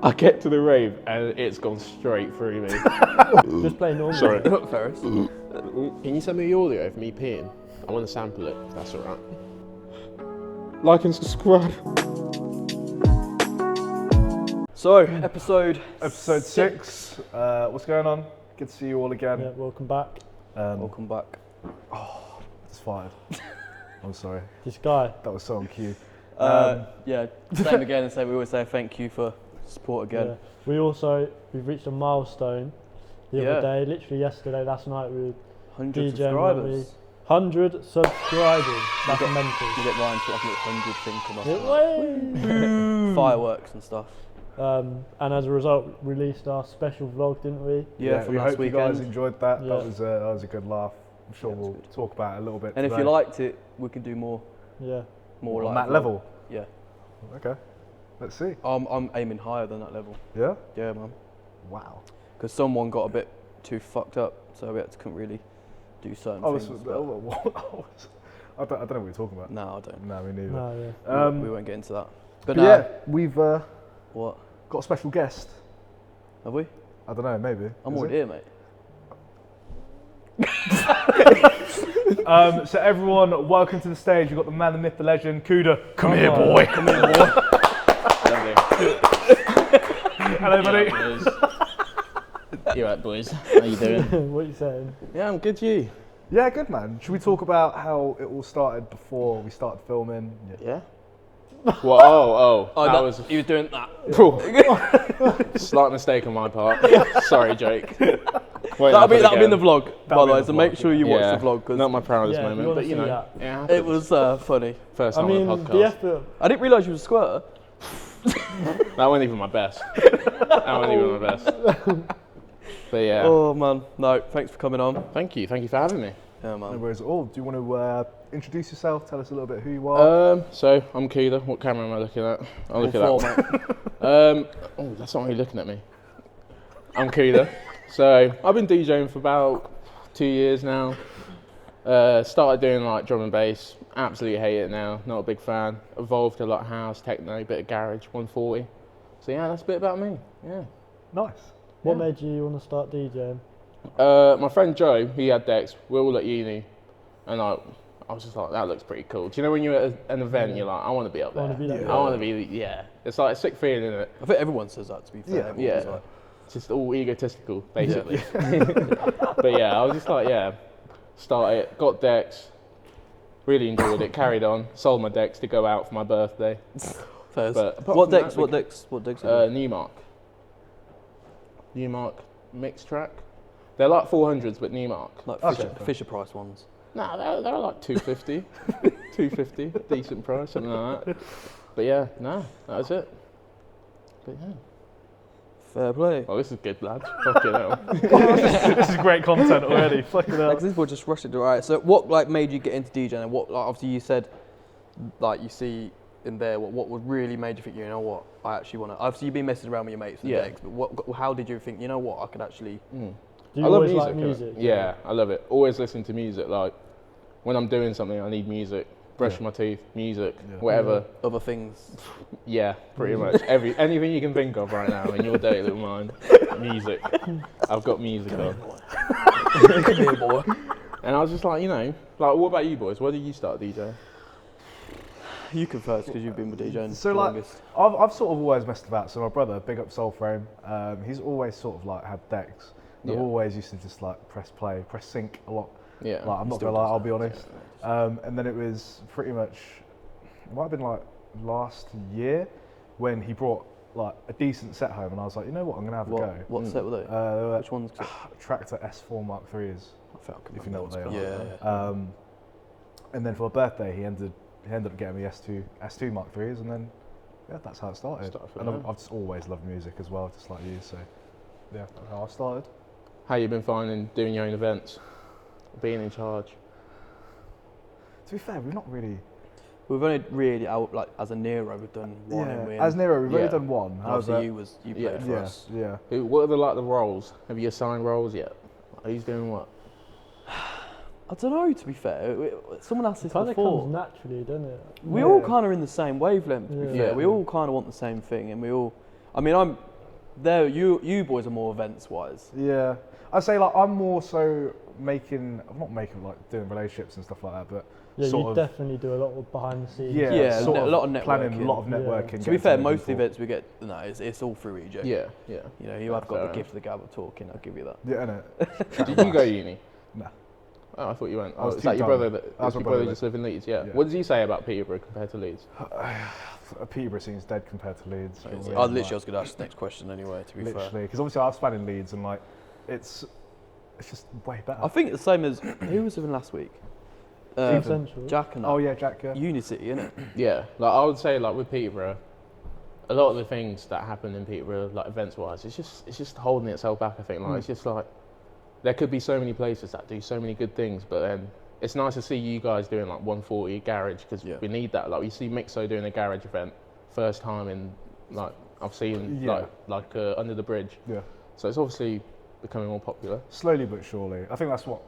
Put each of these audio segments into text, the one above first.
I get to the rave and it's gone straight through me. Just play normal. Sorry. Ferris. Can you send me the audio of me peeing? I want to sample it, if that's alright. Like and subscribe. So, episode 6. What's going on? Good to see you all again. Yeah, welcome back. Welcome back. It's fired. I'm sorry. This guy. That was so on cue. Yeah, same again and we always say thank you for support again. Yeah. We've reached a milestone the other day, literally yesterday, last night we were 100 DJing. subscribers. 100 subscribers. That's mental. You get Ryan to like a 100 thing come up. Fireworks and stuff. And as a result, released our special vlog, didn't we? Yeah, from we last hope weekend. you guys enjoyed that. Yeah. That was a good laugh. I'm sure we'll talk about it a little bit And today. if you liked it, we can do more. Yeah. More on like that level. Yeah. Okay. Let's see. I'm aiming higher than that level. Yeah? Yeah, man. Wow. Because someone got a bit too fucked up, so we couldn't really do certain things. I don't know what you're talking about. No, I don't. No, me neither. No, yeah. We won't get into that. But But yeah, we've What? got a special guest. Have we? I don't know, maybe. I'm Is already here, mate. So everyone, welcome to the stage. We've got the man, the myth, the legend, Kuda. Come here, boy. Come here, boy. Hello, buddy. You right, boys? How you doing? What are you saying? Yeah, I'm good, you? Yeah, good man. Should we talk about how it all started before we started filming? Yeah? Well, Oh, that was he was doing that. slight mistake on my part. Sorry, Jake. That'll be in the vlog, by the way. So make sure you watch Yeah, the vlog because not my proudest Yeah, if you moment, wanna but you see know, that. it was funny. first I time mean, on a the podcast. effort. I didn't realise you was a squirter. That wasn't even my best. That wasn't even my best. But yeah, Oh man, no, thanks for coming on. thank you for having me. Yeah, No man. worries at all. Do you want to introduce yourself? Tell us a little bit who you are. So I'm Kuda. What camera am I looking at? I'll look at All that. four, mate. Oh, that's not really looking at me. I'm Kuda. So I've been DJing for about 2 years now. Started doing like drum and bass. Absolutely hate it now. Not a big fan. Evolved to like house, techno, bit of garage, 140. So yeah, that's a bit about me. Yeah. Nice. What made you want to start DJing? My friend Joe, he had decks. We're all at uni, and I was just like, that looks pretty cool. Do you know when you're at an event, you're like, I want to be up there. I wanna be that I want to be, yeah. It's like a sick feeling, isn't it? I think everyone says that, to be fair. Yeah. Everyone's Yeah. like- It's just all egotistical, basically. But yeah, I was just like, yeah, started, got decks, really enjoyed it, carried on, sold my decks to go out for my birthday. Fairs. But apart What from decks? that, What decks? Are Newmark mixed track. They're like 400s, but Newmark. like Okay. Fisher Price ones. Nah, they're like 250, 250, decent price, something like that. But yeah, no, that was it. But yeah. Fair play. Well, this is good, lads. Fucking hell. This is great content already. Fucking hell. Like, this will just rush it. Alright. So, what like made you get into DJing? And what, like, obviously, you said, like, you see in there, what would really made you think, you know what, I actually want to. Obviously, you've been messing around with your mates and Yeah. decks, but how did you think, you know what, I could actually? Do you I love always music. like music? Yeah, I love it. Always listen to music. Like when I'm doing something, I need music. Brushing my teeth, music, whatever. Other things. Yeah, pretty much. Anything you can think of right now in your dirty little mind. Music. I've got music on. Come here, boy. And I was just like, you know, like what about you boys? Where did you start DJing? You can first because you've been with DJing So the like, longest. I've sort of always messed about. So my brother, big up Soul Frame, he's always sort of like had decks. I've Yeah. always used to just like press play, press sync a lot. Yeah. Like I'm not Still gonna lie, does I'll be that, honest. And then it was pretty much, it might have been like last year when he brought like a decent set home, and I was like, you know what, I'm gonna have a go. What set were they? They were Which ones? Tractor S4 Mark III's, I felt if you know what they are. Yeah. And then for my birthday, he ended up getting me S2 Mark III's, and then yeah, that's how it started. Started from And there. I've just always loved music as well, just like you. So yeah, that's how I started. How you been finding doing your own events? Being in charge? To be fair, we've not really. We've only really, like as a Nearo, we've done one and win. As Nearo, we've Yeah. only done one. And obviously However, you played Yeah. for yeah, us. yeah. What are the roles? Have you assigned roles yet? Who's doing what? I don't know, to be fair. Someone asked this Kind of before. comes naturally, doesn't it? We all kind of in the same wavelength, to be Yeah. fair. We all kind of want the same thing, and we all. I mean, you boys are more events wise. Yeah, I'd say like I'm more so I'm not making like doing relationships and stuff like that, but Yeah, sort you of, definitely do a lot of behind the scenes. Yeah, sort a of lot of planning, networking. a lot of Yeah. networking. To be getting fair, know most people. events we get, it's all through EJ. Yeah. You know, you have got the gift of the gab of talking. I'll give you that. Yeah, innit? Did you go uni? Nah. Oh, I thought you went. I was Is too that your dumb. brother? That I was your my brother brother just live in Leeds? Yeah. Yeah. What does he say about Peterborough compared to Leeds? Peterborough seems dead compared to Leeds. I Really, literally like, was going to ask the next question anyway. To be fair, literally, because obviously I've spent in Leeds and like it's just way better. I think it's the same as who was living last week. Team Central. Jack and that. Oh yeah, Jack. Yeah. Unicity, innit? Yeah. Like I would say, like with Peterborough, a lot of the things that happen in Peterborough, like events-wise, it's just holding itself back. I think like it's just like there could be so many places that do so many good things, but then it's nice to see you guys doing like 140 garage because we need that. Like we see Mixo doing a garage event first time in like I've seen like Under the Bridge. Yeah. So it's obviously becoming more popular. Slowly but surely. I think that's what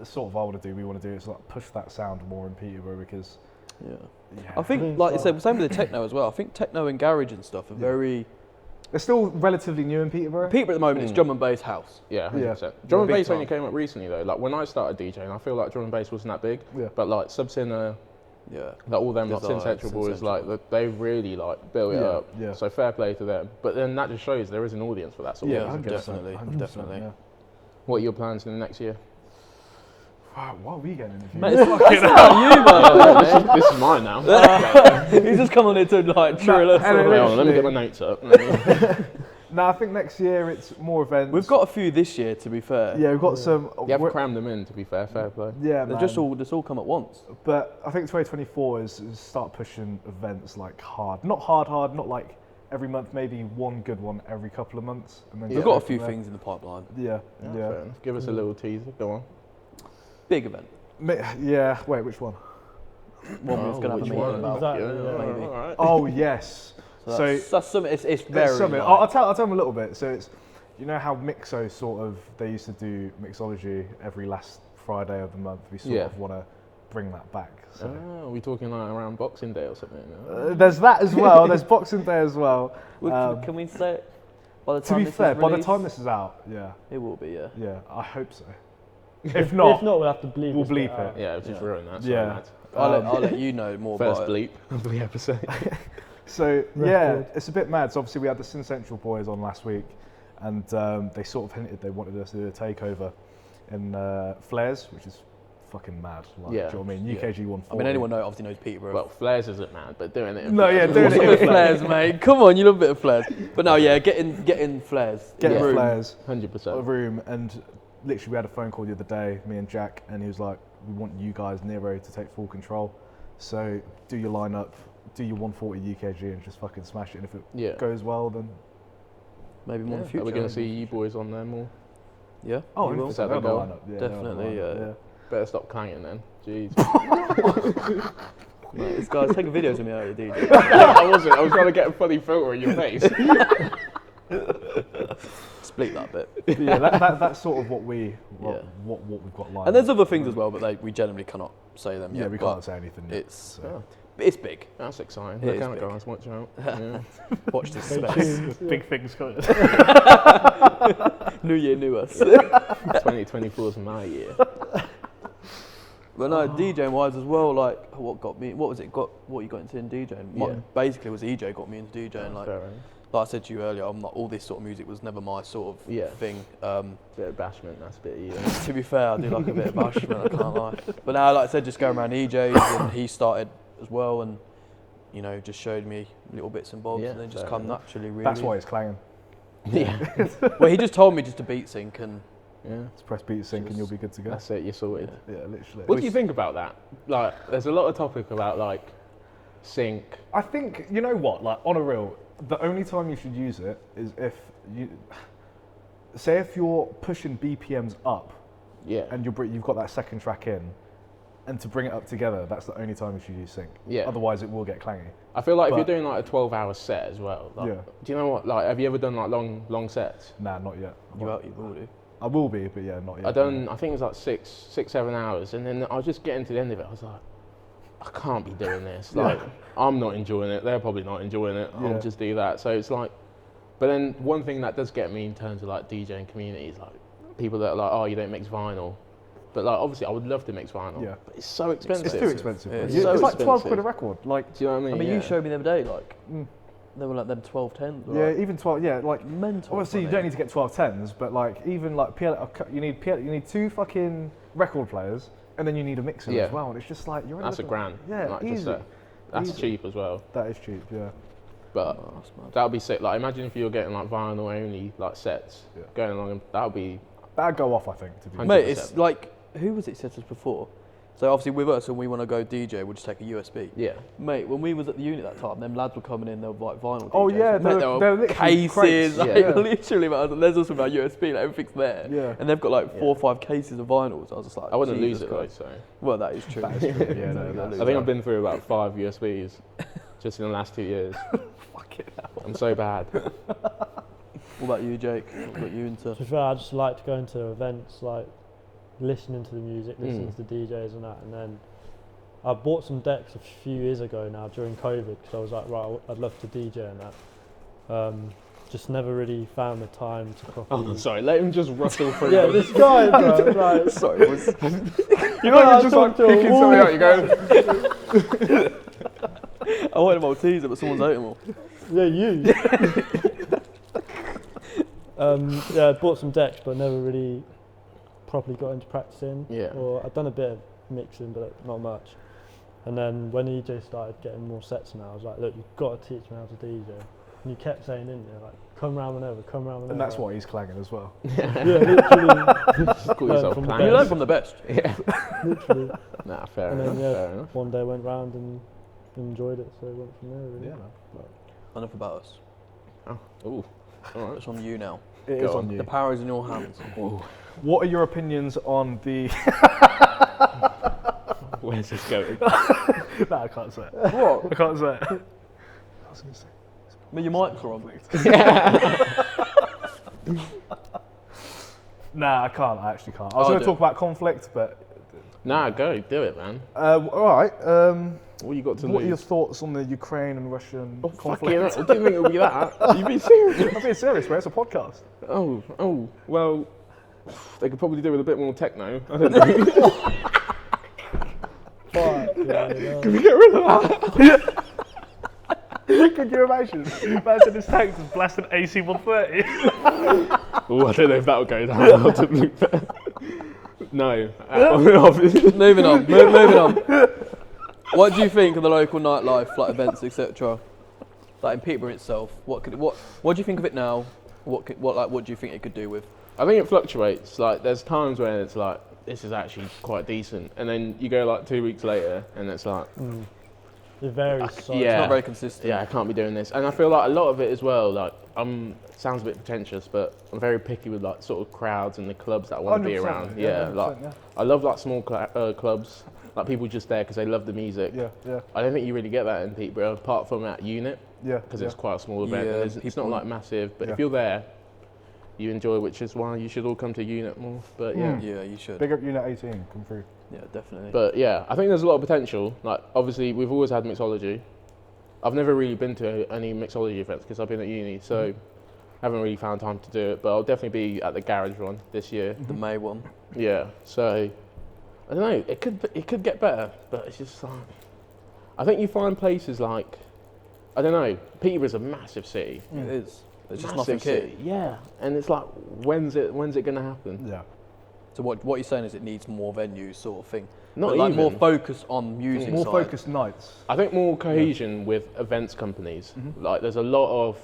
sort of I want to do. We want to do is like push that sound more in Peterborough because. Yeah. Yeah. I think, like you said, same with the techno as well. I think techno and garage and stuff are very. They're still relatively new in Peterborough. Peterborough at the moment, it's drum and bass house. Yeah, 100%. Yeah. Drum and Big bass only time. came up recently though. Like when I started DJing, I feel like drum and bass wasn't that big. Yeah. But like Subsinner, Yeah. like all them like Desire, Sin Central Sin boys, Central. like they really like built it Yeah, up. yeah. So fair play to them. But then that just shows there is an audience for that sort Yeah, of music. 100%, definitely, 100%, definitely. Yeah. What are your plans in the next year? Wow, why are we getting interviewed? Mate, it's not you, man. This is mine now. He's just come on here to like trill us. and it Wait on, let me get my notes up. No, I think next year it's more events. We've got a few this year, to be fair. Yeah, we've got some. You have we're- crammed them in, to be fair. Fair play. Yeah, They're man. just all come at once. But I think 2024 is start pushing events like hard. Not hard, not like every month, maybe one good one every couple of months. And then We've go got a from few there. things in the pipeline. Yeah, Yeah, yeah. fair enough. Give us a little teaser. Go on. Big event. Yeah, wait, which one? One we was going to have a which meeting one? about. Exactly, Yeah, yeah. maybe. all right. Oh, yes. That's something. It's It's very. something. like- I'll tell them a little bit. So it's, you know how Mixo sort of, they used to do mixology every last Friday of the month. We sort Yeah. of want to bring that back. So. Are we talking like around Boxing Day or something? There's that as well. There's Boxing Day as well. Can we say it? By the To time be this is fair, by the released? time this is out, yeah, It will be, yeah. yeah, I hope so. If not, we'll have to bleep. we'll this bit bleep out. it. Yeah, just Yeah. ruin that. Yeah. Sorry, lads. I'll let you know more First about it. bleep of the episode. So yeah, Record. it's a bit mad. So obviously we had the Sin Central boys on last week, and they sort of hinted they wanted us to do a takeover in Flares, which is fucking mad. Like, Yeah. do you know what I mean? Yeah. UKG 140. I mean, anyone obviously knows Peterborough. Well, Flares isn't mad, but doing it. In No, yeah, Flares doing is it a in bit of Flares. flares, mate. Come on, you love a bit of flares. But no, yeah, getting flares. Getting Room. Flares, 100%. a room, and literally we had a phone call the other day, me and Jack, and he was like, "We want you guys, Nearo, to take full control. So do your lineup, do your 140 UKG, and just fucking smash it. And if it Yeah. goes well, then Maybe more in the Are future. we going to see you boys on there more? Yeah. oh, you will. 100% Is that the they're on goal? lineup. Yeah, Definitely, they're on the lineup, yeah. Better stop clanging then. Jeez. Mate, this guy's taking videos of me earlier, dude. I wasn't. I was trying to get a funny filter in your face. Split that bit. But yeah, that's sort of what we Yeah. what we've got lined. And there's up. other things as well, but we generally cannot say them Yeah, yet. we but can't say anything yet. It's Oh, it's big. that's exciting. It Look is out, big. guys. Watch out. Yeah. Watch this Stay space. tuned. Big things coming. New year, new us. 2024 is my year. But no, DJing wise as well, like what you got into in DJing? Yeah. Basically, it was EJ got me into DJing. Like Fair enough. I said to you earlier, I'm not all this sort of music was never my sort of Yeah. thing. Bit of bashment. That's a bit of you. To be fair, I do like a bit of bashment, I can't lie. But now, like I said, just going around DJs, and he started as well, and you know, just showed me little bits and bobs, Yeah, and then just fair come enough. naturally. Really. That's why it's clanging. Yeah. Well, he just told me just to beat sync, and Yeah. Just press beat sync and you'll be good to go. That's it. You're sorted. Yeah. Yeah, literally. What do you think about that? Like, there's a lot of topic about like sync. I think, you know what, like on a real, the only time you should use it is if you, say if you're pushing BPMs up Yeah. and you've got that second track in, and to bring it up together, that's the only time you should use sync. Yeah. Otherwise it will get clangy. I feel like if But- you're doing like a 12-hour set as well. Like, Yeah. Do you know what? Like, have you ever done like long sets? Nah, not yet. you will do. I will be, but yeah, not yet. I done. I think it was like 7 hours, and then I was just getting to the end of it. I was like, I can't be doing this. Like, I'm not enjoying it. They're probably not enjoying it. Yeah. I'll just do that. So it's like, But then one thing that does get me in terms of like DJing community is like people that are like, oh, you don't mix vinyl. But like obviously I would love to mix vinyl. Yeah. But it's so expensive. It's too expensive. Yeah, bro. it's It's so like 12 expensive. quid a record. Like, Do you know what I mean? I mean, Yeah. you showed me the other day, like, they were like them 1210s. yeah, Like, even 12. Yeah, like mental. obviously you money. don't need to get 1210s, but like even like you need 2 fucking record players, and then you need a mixer Yeah. as well. And it's just like you're. That's a grand. Yeah, Like, easy. just that's Easy. cheap as well. That is cheap. Yeah. But Oh, that's mad. that would be sick. Like imagine if you were getting like vinyl only like sets Yeah. going along, and that would be That'd go off, I think. To be honest. Mate, 100%. it's like, who was it said to us before? So obviously with us, when we want to go DJ, we'll just take a USB. yeah. Mate, when we was at the unit that time, them lads were coming in, they were like vinyl DJs. Oh, yeah, Mate, they're they were literally cases, crates. like, Yeah. literally, man, there's also about USB, like, everything's there. Yeah. And they've got like 4 or 5 cases of vinyls. I was just like, I wouldn't lose Jesus it though. Christ. So Well, that is true. That is true. Yeah, no, You're gonna that's- lose I think that. I've been through about 5 USBs just in the last 2 years. Fucking hell. I'm so bad. What about you, Jake? What got you into? To be fair, I just like to go into events, like listening to the music, listening Mm. to the DJs and that. And then I bought some decks a few years ago now during COVID because I was like, right, I'd love to DJ and that. Just never really found the time to properly. Oh, sorry. Let him just rustle through. Yeah, this guy, bro. Like, Sorry, was You know, I you're just like talked to a picking wall. something out. You go. I wanted a Malteser, but someone's ate them all. yeah, you. Yeah, I bought some decks, but never really properly got into practicing. Yeah. Or I've done a bit of mixing, but not much. And then when EJ started getting more sets now, I was like, look, you've got to teach me how to DJ. And you kept saying, didn't you, like, come round whenever, come round whenever. And that's why he's clanging as well. Yeah, literally. Just call yourself from the Clang. You learn from the best. Yeah. literally. Nah, fair And enough. then, yeah, Fair enough. one day went round and enjoyed it, so it went from there, really. Yeah, man. Enough about us. Oh. Ooh. All right. It's on you now. It Go is on. on you. The power is in your hands. Ooh. What are your opinions on the? Where's this going? No, I can't say it. What? I can't say it. I was going to say. But your mics are on. Nah, I can't. I actually can't. I was Oh, going do to it. talk about conflict, but Nah, go. Do it, man. all right. What you got to What are your lose? thoughts on the Ukraine and Russian Fucking conflict? hell, I didn't think it would be that. You being serious? I'm being serious, mate. It's a podcast. Oh, well, they could probably do with a bit more techno. I don't know. Fuck, yeah. Can we get rid of that? Could you imagine? Imagine this tank just blasting AC 130. Oh, I don't know if that'll go down well, to be fair. No. Obviously. Moving on. Moving on. What do you think of the local nightlife, like events, etc.? Like in Peterborough itself, what do you think of it now? What do you think it could do with? I think it fluctuates. Like, there's times when it's like, this is actually quite decent. And then you go like 2 weeks later and it's like, It varies so yeah. It's not very consistent. yeah, I can't be doing this. And I feel like a lot of it as well, like, it sounds a bit pretentious, but I'm very picky with like sort of crowds and the clubs that I want to be 100%, around. yeah, Yeah, 100%, like, yeah. I love like small clubs, like people just there because they love the music. Yeah, yeah, I don't think you really get that in Peterborough, apart from at Unit, yeah. because yeah. it's quite a small event. Yeah, and it's not people- like massive, but Yeah. if you're there, you enjoy, which is why you should all come to Unit more. But yeah. Yeah, you should. Big up Unit 18. Come through. Yeah, definitely. But yeah, I think there's a lot of potential. Like, obviously, we've always had mixology. I've never really been to any mixology events because I've been at uni, so haven't really found time to do it. But I'll definitely be at the garage one this year. The May one. Yeah, so I don't know. It could get better, but it's just like, I think you find places like, I don't know. Peterborough's a massive city. It is. There's just Massive nothing here. city. Yeah, and it's like, when's it going to happen? Yeah. So what you're saying is it needs more venues, sort of thing. Not But, like even. more focus on music. More side. focused nights. I think more cohesion with events companies. Like, there's a lot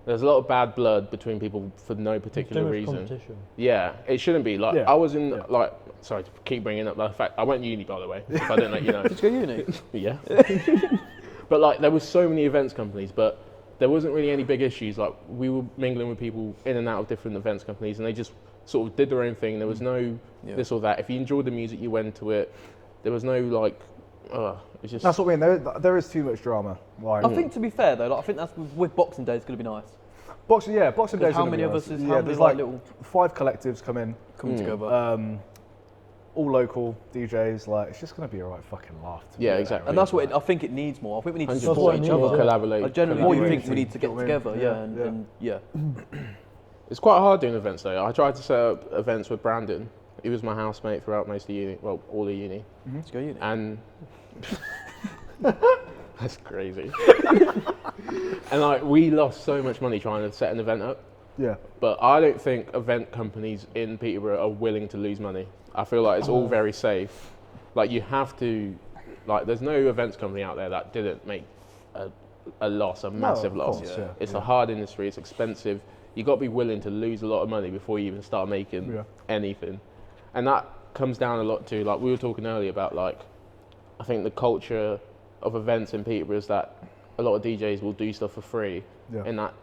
of bad blood between people for no particular Too much reason. competition. Yeah, it shouldn't be. Like, Yeah. I was in, Yeah. like, sorry to keep bringing up the fact, I went uni, by the way, if I didn't let you know. Did you go uni? Yeah. But, like, there was so many events companies, but there wasn't really any big issues. Like, we were mingling with people in and out of different events companies, and they just sort of did their own thing. There was no Yeah. this or that. If you enjoyed the music, you went to it. There was no, like, it's just... That's what I mean. There is too much drama. Like, I think to be fair though, like, I think that's with Boxing Day is going to be nice. Boxing Days. Because how gonna be many of nice. us is Yeah, how many there's like like little 5 collectives come in. coming together? all local DJs. Like, it's just gonna be a right fucking laugh. To Yeah, me, exactly. And that's what I think it needs more. I think we need to 100%. support each More other. collaborate. I generally More do think unity, we need to do you get know what I mean? together. Yeah, And yeah. It's quite hard doing events though. I tried to set up events with Brandon. He was my housemate throughout most of uni, well, all of uni. Let's go uni. And that's crazy. And like, we lost so much money trying to set an event up. Yeah. But I don't think event companies in Peterborough are willing to lose money. I feel like it's all very safe. Like, you have to, like, there's no events company out there that didn't make a loss, a massive of loss. course, yeah, It's yeah. a hard industry, it's expensive. You got to be willing to lose a lot of money before you even start making anything. And that comes down a lot to, like, we were talking earlier about, like, I think the culture of events in Peterborough is that a lot of DJs will do stuff for free, Yeah. and that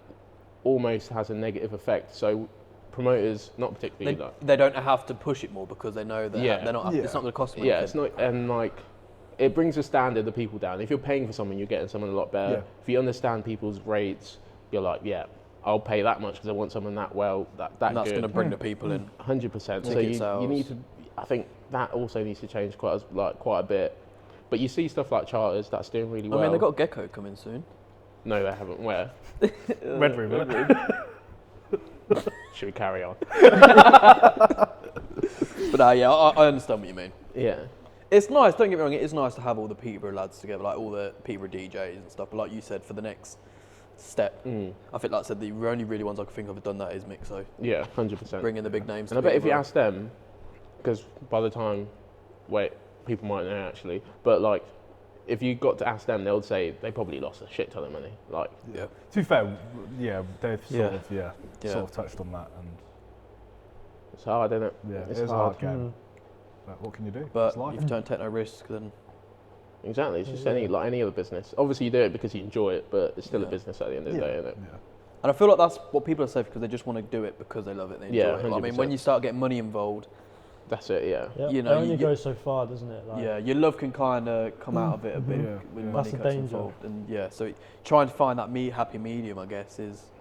almost has a negative effect. So promoters, not particularly, like, They don't have to push it more because they know that Yeah. they're not. Yeah. It's not going to cost them. yeah, anything. it's not, and like, it brings the standard of people down. If you're paying for someone, you're getting someone a lot better. Yeah. If you understand people's rates, you're like, yeah, I'll pay that much because I want someone that well, that And that's good. going to bring the people in. 100%. So Ticket you sales. need to. I think that also needs to change quite a bit. But you see stuff like Charters that's doing really well. I mean, they've got Gecko coming soon. No, they haven't. Where? Red Room, isn't it? Should we carry on? But yeah, I understand what you mean. Yeah. It's nice. Don't get me wrong. It is nice to have all the Peterborough lads together, like all the Peterborough DJs and stuff. But like you said, for the next step, I think, like I said, the only really ones I can think of have done that is Mixo, Yeah, 100%. bringing the big names. And I to bet if you Peterborough. ask them, because by the time, people might know actually, but like, if you got to ask them, they would say they probably lost a shit ton of money. Like, yeah, To be fair, yeah, they've Yeah. sort of touched on that, and it's hard, isn't it? yeah, It's it's a hard. hard game. But what can you do? but It's life. if you don't take no risk, then Exactly. It's just Yeah. any other business. Obviously, you do it because you enjoy it, but it's still a Yeah. business at the end of the day, isn't it? Yeah. and I feel like that's what people are saying because they just want to do it because they love it. They enjoy Yeah, it. Like, I mean, 100%. when you start getting money involved, That's it. Yeah. Yeah, You know, it only you- goes so far, doesn't it? Like, yeah, your love can kind of come out of it a bit Yeah. when Yeah. money That's the gets danger. involved. And yeah, so trying to find that happy medium, I guess, is.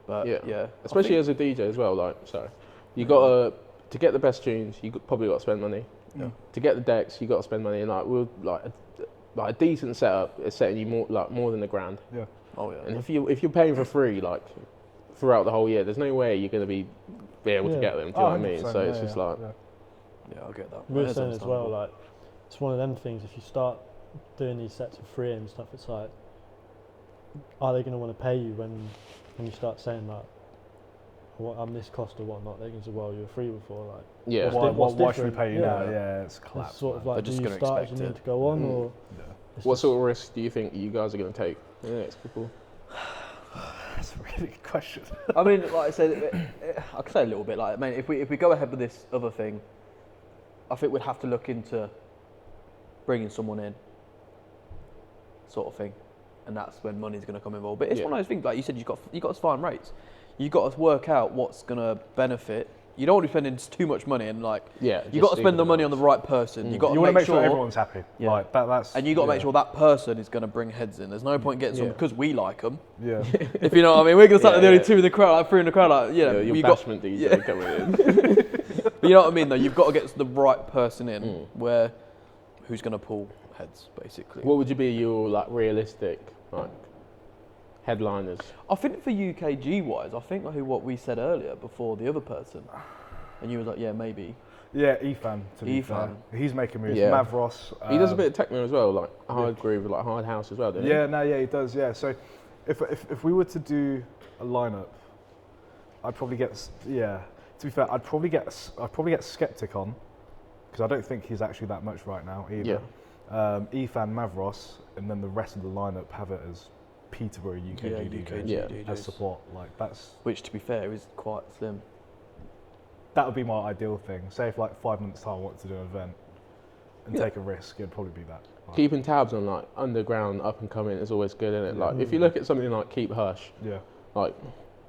But Yeah. yeah, Especially as a DJ as well. Like, you got to get the best tunes. Probably got to spend money. Yeah. To get the decks, you got to spend money. And like a decent setup is setting you more than $1,000. oh yeah, And if you're paying for free, like, throughout the whole year, there's no way you're going to be able to Yeah. get them. Do you know what I mean? So it's just like, yeah, I get that. We were That is saying as well, understandable. like, it's one of them things, if you start doing these sets for free and stuff, it's like, are they going to want to pay you when you start saying, like, what I'm this cost or whatnot? They're going to say, well, you were free before, like, yeah. What's Why should we different? pay you Yeah. now? Yeah, it's it's collapse. sort of man. like, They're just do you gonna start as expect you it. need to go on, Mm. or Yeah. it's What just- sort of risk do you think you guys are going to take in the next couple? That's a really good question. I mean, like I said, I could say a little bit. Like, I mean, if we go ahead with this other thing, I think we'd have to look into bringing someone in, sort of thing, and that's when money's going to come involved. But it's Yeah. one of those things. Like you said, you got to find rates. You got to work out what's going to benefit. You don't want to be spending too much money, and like Yeah. you got to spend the money on the right person. You got You to want to make make sure everyone's happy. Yeah. Like that's. and you got to yeah. make sure that person is going to bring heads in. There's no point getting someone Yeah. because we like them. Yeah. If you know what I mean, we're going to start Yeah, the only yeah. two in the crowd, like three in the crowd, like Your you got. bashment DJ yeah. coming in. But you know what I mean, though. You've got to get the right person in, who's going to pull heads, basically. What would you be your like realistic like headliners? I think for UKG wise, I think like what we said earlier before the other person, and you was like, yeah, maybe. Yeah, Ethan. To be fair, Ethan. he's making moves. Yeah. Mavros. He does a bit of techno as well, like hard groove, like hard house as well, doesn't Yeah, no, yeah, he does. Yeah, so if we were to do a lineup, I'd probably get To be fair, I'd probably get Skeptic on because I don't think he's actually that much right now either. Ethan, Mavros, and then the rest of the lineup have it as Peterborough UKG DJs Yeah. DJs. as support. Like that's Which, to be fair, is quite slim. that would be my ideal thing. Say if like 5 months time I wanted to do an event and take a risk, it'd probably be that. Like, Keeping tabs on like underground up and coming is always good, isn't it? Like if you look at something like Keep Hush, yeah. like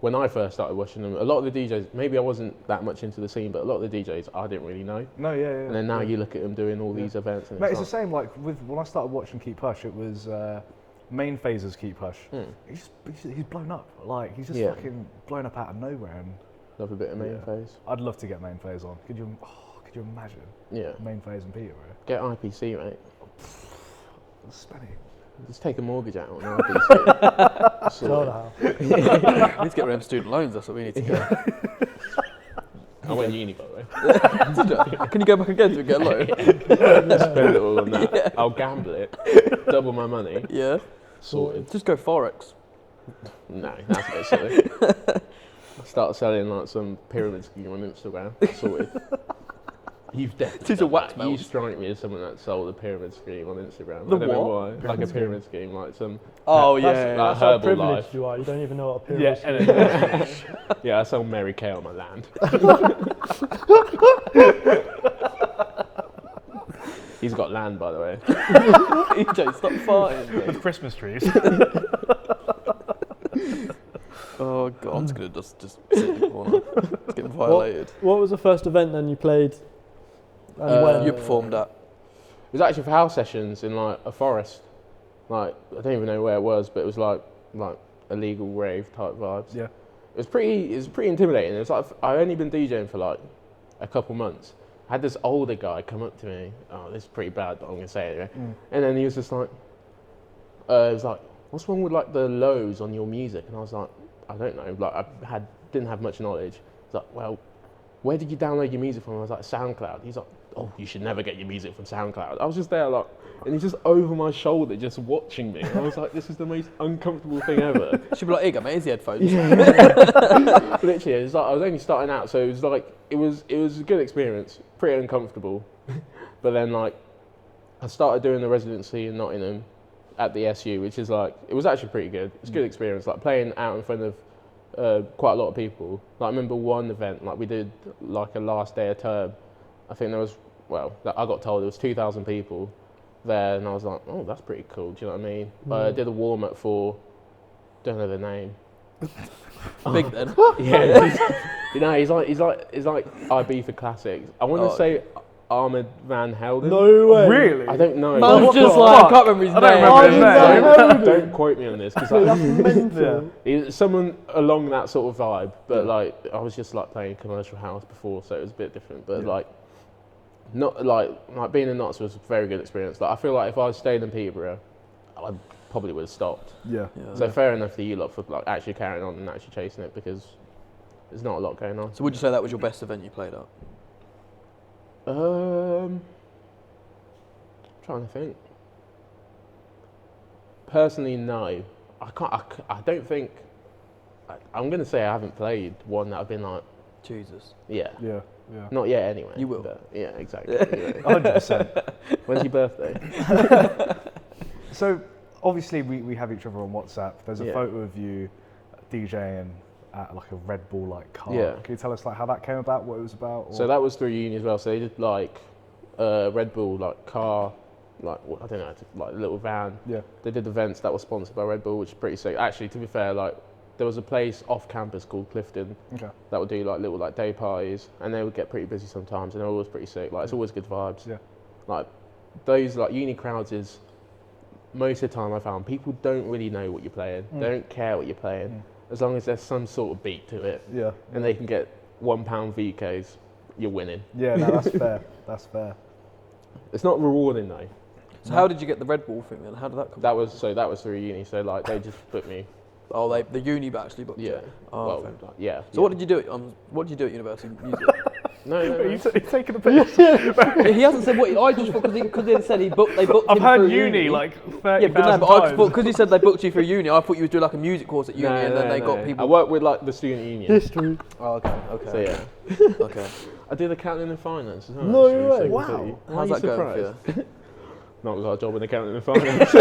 when I first started watching them, a lot of the DJs, maybe I wasn't that much into the scene, but a lot of the DJs I didn't really know. No, yeah. And then now yeah. you look at them doing all these events. And Mate, it's the like, same like with when I started watching Keep Hush, it was Main Phaser's Keep Hush. He's blown up. Like he's just fucking blown up out of nowhere, and love a bit of main Yeah. phase. I'd love to get Main Phase on. Could you Could you imagine? Yeah. Main phase in Peterborough. Get IPC, mate. Spenny. Just take a mortgage out on IPC. Sell the Sorted. house. We need to get rid of them student loans. That's what we need to get. I went uni, by the way. Can you go back again to get a loan? Spend it all on that. Yeah. I'll gamble it. Double my money. Yeah. Sorted. Just go forex. No, that's a bit silly. I'll start selling like some pyramid scheme on Instagram. Sorted. You've definitely These are done wax that. You melts. strike me as someone that sold a pyramid scheme on Instagram. The I don't know what? why. Like a pyramid scheme, like some. Oh Like That's how Herbalife. privileged you are. You don't even know what a pyramid Yeah, is. and then, yeah, I sell Mary Kay on my land. He's got land, by the way. EJ, stop farting. With Christmas trees. Oh god, I'm just gonna just sit in the corner. It's getting violated. What was the first event then you played? And when? You performed at. It was actually for house sessions in like a forest. Like I don't even know where it was, but it was like illegal rave type vibes. Yeah. It was pretty intimidating. It was like I'd only been DJing for like a couple months. I had this older guy come up to me. Oh, this is pretty bad, but I'm gonna say it anyway. And then he was just like, it was like, what's wrong with like the lows on your music? And I was like, I don't know. Like didn't have much knowledge. He's like, well, where did you download your music from? I was like, SoundCloud. He's like, oh, you should never get your music from SoundCloud. I was just there like, and he's just over my shoulder, just watching me. And I was like, this is the most uncomfortable thing ever. She'd be like, here you go, mate, here's the headphones. Literally, it was like I was only starting out, so it was like it was a good experience, pretty uncomfortable. But then like I started doing the residency in Nottingham at the SU, which is like it was actually pretty good. It's a good experience, like playing out in front of quite a lot of people. Like I remember one event, like we did like a last day of term. I think there was I got told there was 2,000 people there, and I was like, oh, that's pretty cool. Do you know what I mean? But I did a warm up for, don't know the name. Big then. Yeah, he's like IB for classics. I want to say Ahmed Van Helden. No way. Really? I don't know. Man was just the like, I fuck? can't remember his I name. don't remember his name. Don't quote me on this because That's mental. he's someone along that sort of vibe. But like I was just like playing commercial house before, so it was a bit different. But like not like being in Notts was a very good experience. Like I feel like if I stayed in Peterborough, I probably would have stopped. Yeah. So fair enough to you lot for like actually carrying on and actually chasing it because there's not a lot going on. So would you say that was your best event you played at? Trying to think. Personally, no. I can't. I don't think. I'm gonna say I haven't played one that I've been like, Jesus. yeah, Yeah. Yeah. not yet anyway. You will. But yeah, exactly. Yeah. 100%. When's your birthday? So obviously we have each other on WhatsApp. There's a Yeah. photo of you DJing at like a Red Bull like car. Yeah. Can you tell us like how that came about, what it was about? So that was through uni as well. So they did like Red Bull like car, like I don't know, like a little van. Yeah. They did events that were sponsored by Red Bull, which is pretty sick. Actually, to be fair, like there was a place off campus called Clifton Okay. that would do like little like day parties, and they would get pretty busy sometimes, and they were always pretty sick. Like it's always good vibes. Yeah. Like those like uni crowds is most of the time I found people don't really know what you're playing. They don't care what you're playing, as long as there's some sort of beat to it, Yeah. and they can get £1 VKs, you're winning. Yeah, no, that's fair. That's fair. It's not rewarding though. So how did you get the Red Bull thing then? How did that come? That was through uni. So like they just put me. Oh, the uni actually booked Yeah. it. Oh, Well, fair. like, yeah. So what did you do? What did you do at university? Music. No. Are you taking a piss? He hasn't said what. I just thought because they said they booked I've him heard through uni like 30,000 Yeah, but no, but I just times. thought because he said they booked you for uni, I thought you was doing like a music course at uni, No, and then they got I people. work with like the student union. History. Oh, okay, okay, So yeah, okay. I did accounting and finance as well. No actually, way. so Wow. completely. How How's are you that going for surprised? you? Not got a job in accounting and finance.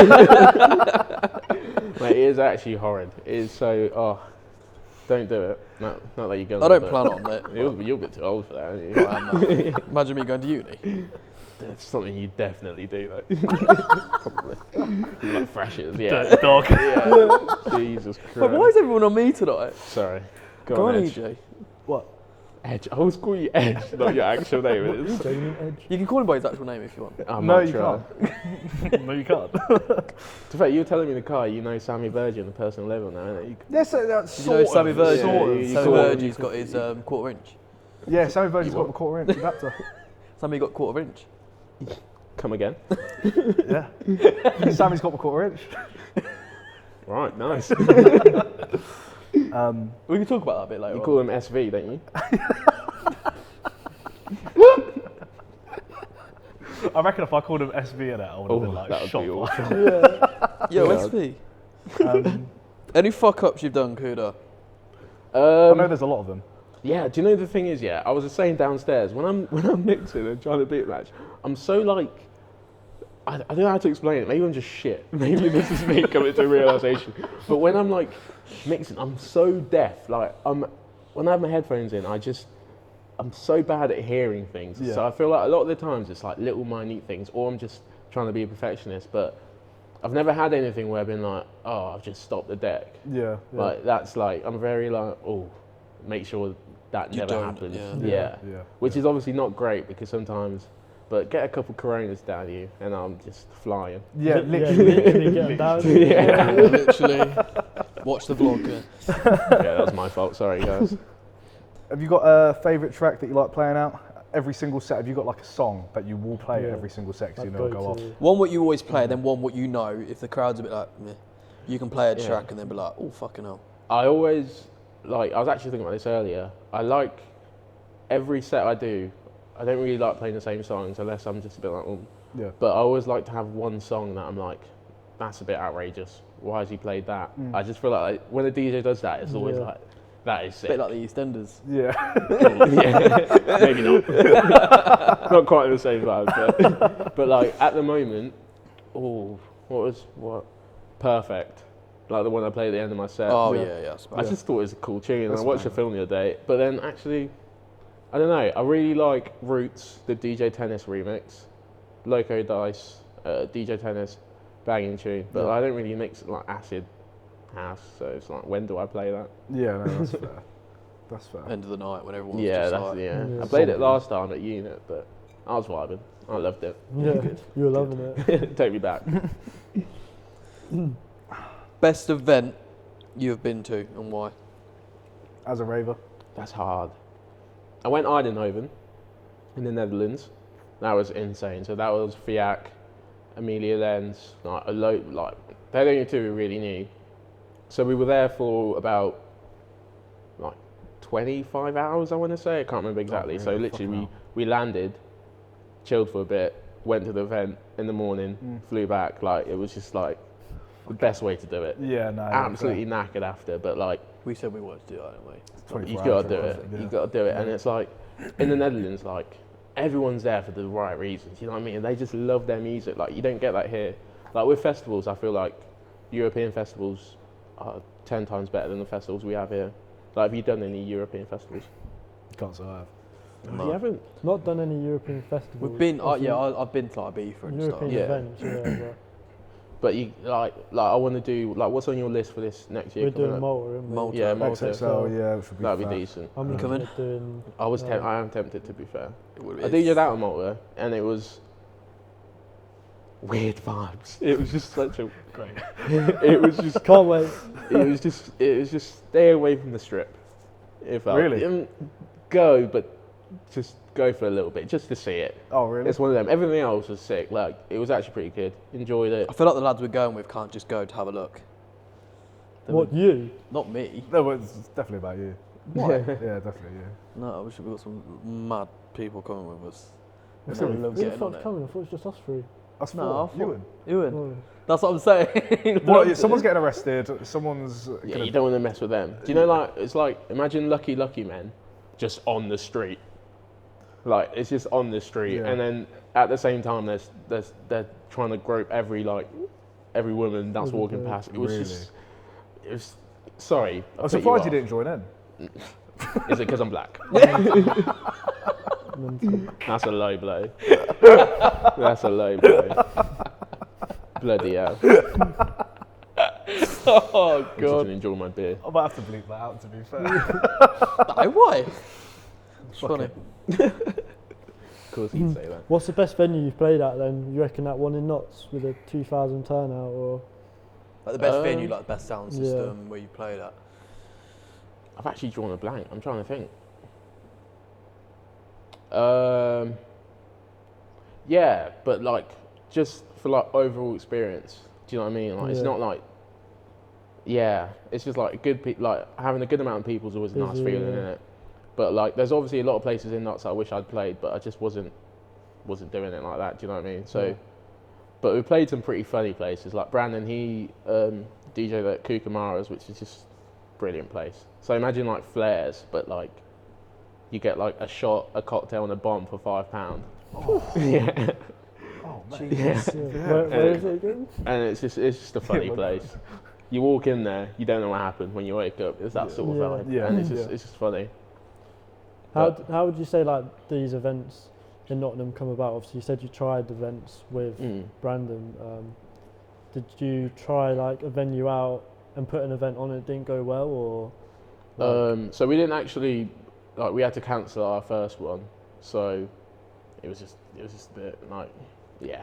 Mate, it is actually horrid. It is so. Don't do it. Not that you're gonna. I don't do plan on it. You're a bit too old for that, aren't you? Imagine me going to uni. It's something you definitely do, though. Probably. You like freshers, yeah. Dirty dog. Yeah. Jesus Christ. But why is everyone on me tonight? Sorry. Go on, Edge. EJ. What? Edge. I always call you Edge, not your actual name. It is. Jamie Edge. You can call him by his actual name if you want. I No, might you try. can't. No, you can't. To be fair, you were telling me in the car, you know Sammy Virgin, the personal level now, innit? You Yes, that's Did you know Sammy Virgin? Yeah, you Sammy sort of. Virgin's got his quarter inch. Yeah, Sammy Virgin's got the quarter inch adapter. Tell me you got quarter inch. Come again. Yeah. Sammy's got my quarter inch. Right, nice. We can talk about that a bit later. You call them SV, don't you? I reckon if I called him SV in it, I would have been like that would shocked. be awesome. Yo, Yeah. SV. Um, Any fuck ups you've done, Kuda? I know there's a lot of them. Yeah, do you know the thing is, I was just saying downstairs, when I'm mixing and trying to beat match, I'm so like, I don't know how to explain it, maybe I'm just shit. Maybe this is me coming to a realisation. But when I'm like mixing, I'm so deaf. Like, when I have my headphones in, I'm so bad at hearing things. Yeah. So I feel like a lot of the times it's like little minute things, or I'm just trying to be a perfectionist, but I've never had anything where I've been like, oh, I've just stopped the deck. Yeah. Like, that's like, I'm very like, oh, make sure that You never don't, happens. yeah. Yeah. Which is obviously not great because sometimes, but get a couple Coronas down you and I'm just flying. Yeah, literally get down. Yeah, literally. Watch the vlog. Yeah, that was my fault. Sorry, guys. Have you got a favourite track that you like playing out? Every single set, have you got like a song that you will play Yeah. every single set because you I'd know it'll go off? to- One what you always play, then one what you know. If the crowd's a bit like, meh, you can play a Yeah. track and then be like, oh fucking hell. I always, I was actually thinking about this earlier. I like every set I do, I don't really like playing the same songs unless I'm just a bit like, Yeah. But I always like to have one song that I'm like, that's a bit outrageous. Why has he played that? I just feel like when a DJ does that, it's always Yeah. like, that is A sick. bit like the EastEnders. Yeah. Yeah, maybe not. Not quite the same vibe, but like at the moment, what? Perfect. Like the one I played at the end of my set. Oh yeah. I just thought it was a cool tune, and That's I watched the film the other day. But then actually, I don't know. I really like Roots, the DJ Tennis remix, Loco Dice, DJ Tennis, banging tune. But I don't really mix like acid house, so it's like, when do I play that? Yeah, no, that's fair. That's fair. End of the night when everyone's Yeah, just that's like, yeah. Yeah. I played it last time at Unit, but I was vibing. I loved it. Yeah, you were loving it. Take me back. Best event you have been to and why? As a raver. That's hard. I went Eindhoven in the Netherlands. That was insane. So that was Fiac, Amelia Lenz, like they're the only two we really knew. So we were there for about like 25 hours, I want to say. I can't remember exactly. really? So literally we landed, chilled for a bit, went to the event in the morning, flew back. Like it was just like the best way to do it. Yeah, no. Absolutely knackered after, but like We said we wanted to do that, didn't we? 24 you hours, got to do 24 it. hours, yeah. You got to do it, and it's like in the Netherlands, like everyone's there for the right reasons. You know what I mean? And they just love their music. Like you don't get that here. Like with festivals, I feel like European festivals are 10 times better than the festivals we have here. Like, have you done any European festivals? Can't say I have. No. You haven't. Not done any European festivals. We've been, I've I've been to like Ibiza and European stuff. Yeah. events, yeah. But you like I want to do like what's on your list for this next year? We're coming doing up? Malta, aren't we? Malta. Yeah, Malta. XXL, yeah, which would be That'd be fab. decent. I'm You looking coming? at doing. I am tempted to be fair. It would I be- DJ'd out in Malta, and it was weird vibes. It was just such a Great. it was just Can't wait. it was just stay away from the strip. If I Really? Go, but just go for a little bit, just to see it. Oh, really? It's one of them. Everything else was sick. Like it was actually pretty good. Enjoyed it. I feel like the lads we're going with can't just go to have a look. What, you? Not me. No, but it's definitely about you. Why? Yeah, definitely you. No, we should have got some mad people coming with us. What's I that? love Who the getting on fuck's it. coming? I thought it was just us three. Us No, four. I thought- Ewan. Ewan. Oh. That's what I'm saying. Well, yeah, someone's getting arrested. Someone's. Yeah, gonna- you don't want to mess with them. Do you know, like, it's like, imagine Lucky Men just on the street. Like, it's just on the street. Yeah. And then at the same time, they're trying to grope every woman that's Every walking bird. past. It was Really? just, it was, sorry. I'm surprised you didn't join in. Is it because I'm black? Mental. That's a low blow. That's a low blow. Bloody hell. Oh I'm just god. gonna enjoy my beer. I might have to bleep that out, to be fair. No, why? It's funny. Of course he'd say that. What's the best venue you've played at then? You reckon that one in Notts with a 2,000 turnout or? Like the best venue, like the best sound Yeah. system where you played at. I've actually drawn a blank. I'm trying to think. Yeah, but like just for like overall experience. Do you know what I mean? Like it's Yeah. not like. Yeah, it's just like like having a good amount of people is always a nice feeling, yeah. isn't it? But like, there's obviously a lot of places in Nuts I wish I'd played, but I just wasn't doing it like that. Do you know what I mean? So, Yeah. but we played some pretty funny places. Like Brandon, he DJ'd at Kukamara's, which is just a brilliant place. So imagine like flares, but like you get like a shot, a cocktail, and a bomb for £5. Yeah. Oh, mate. Yeah. Where is it again? And it's just a funny place. You walk in there, you don't know what happened when you wake up. It's that sort of Yeah. vibe, Yeah. and it's Yeah. just funny. How would you say like these events in Nottingham come about? Obviously, you said you tried events with Brandon. Did you try like a venue out and put an event on? It didn't go well, or? So we didn't actually we had to cancel our first one. So it was just a bit like it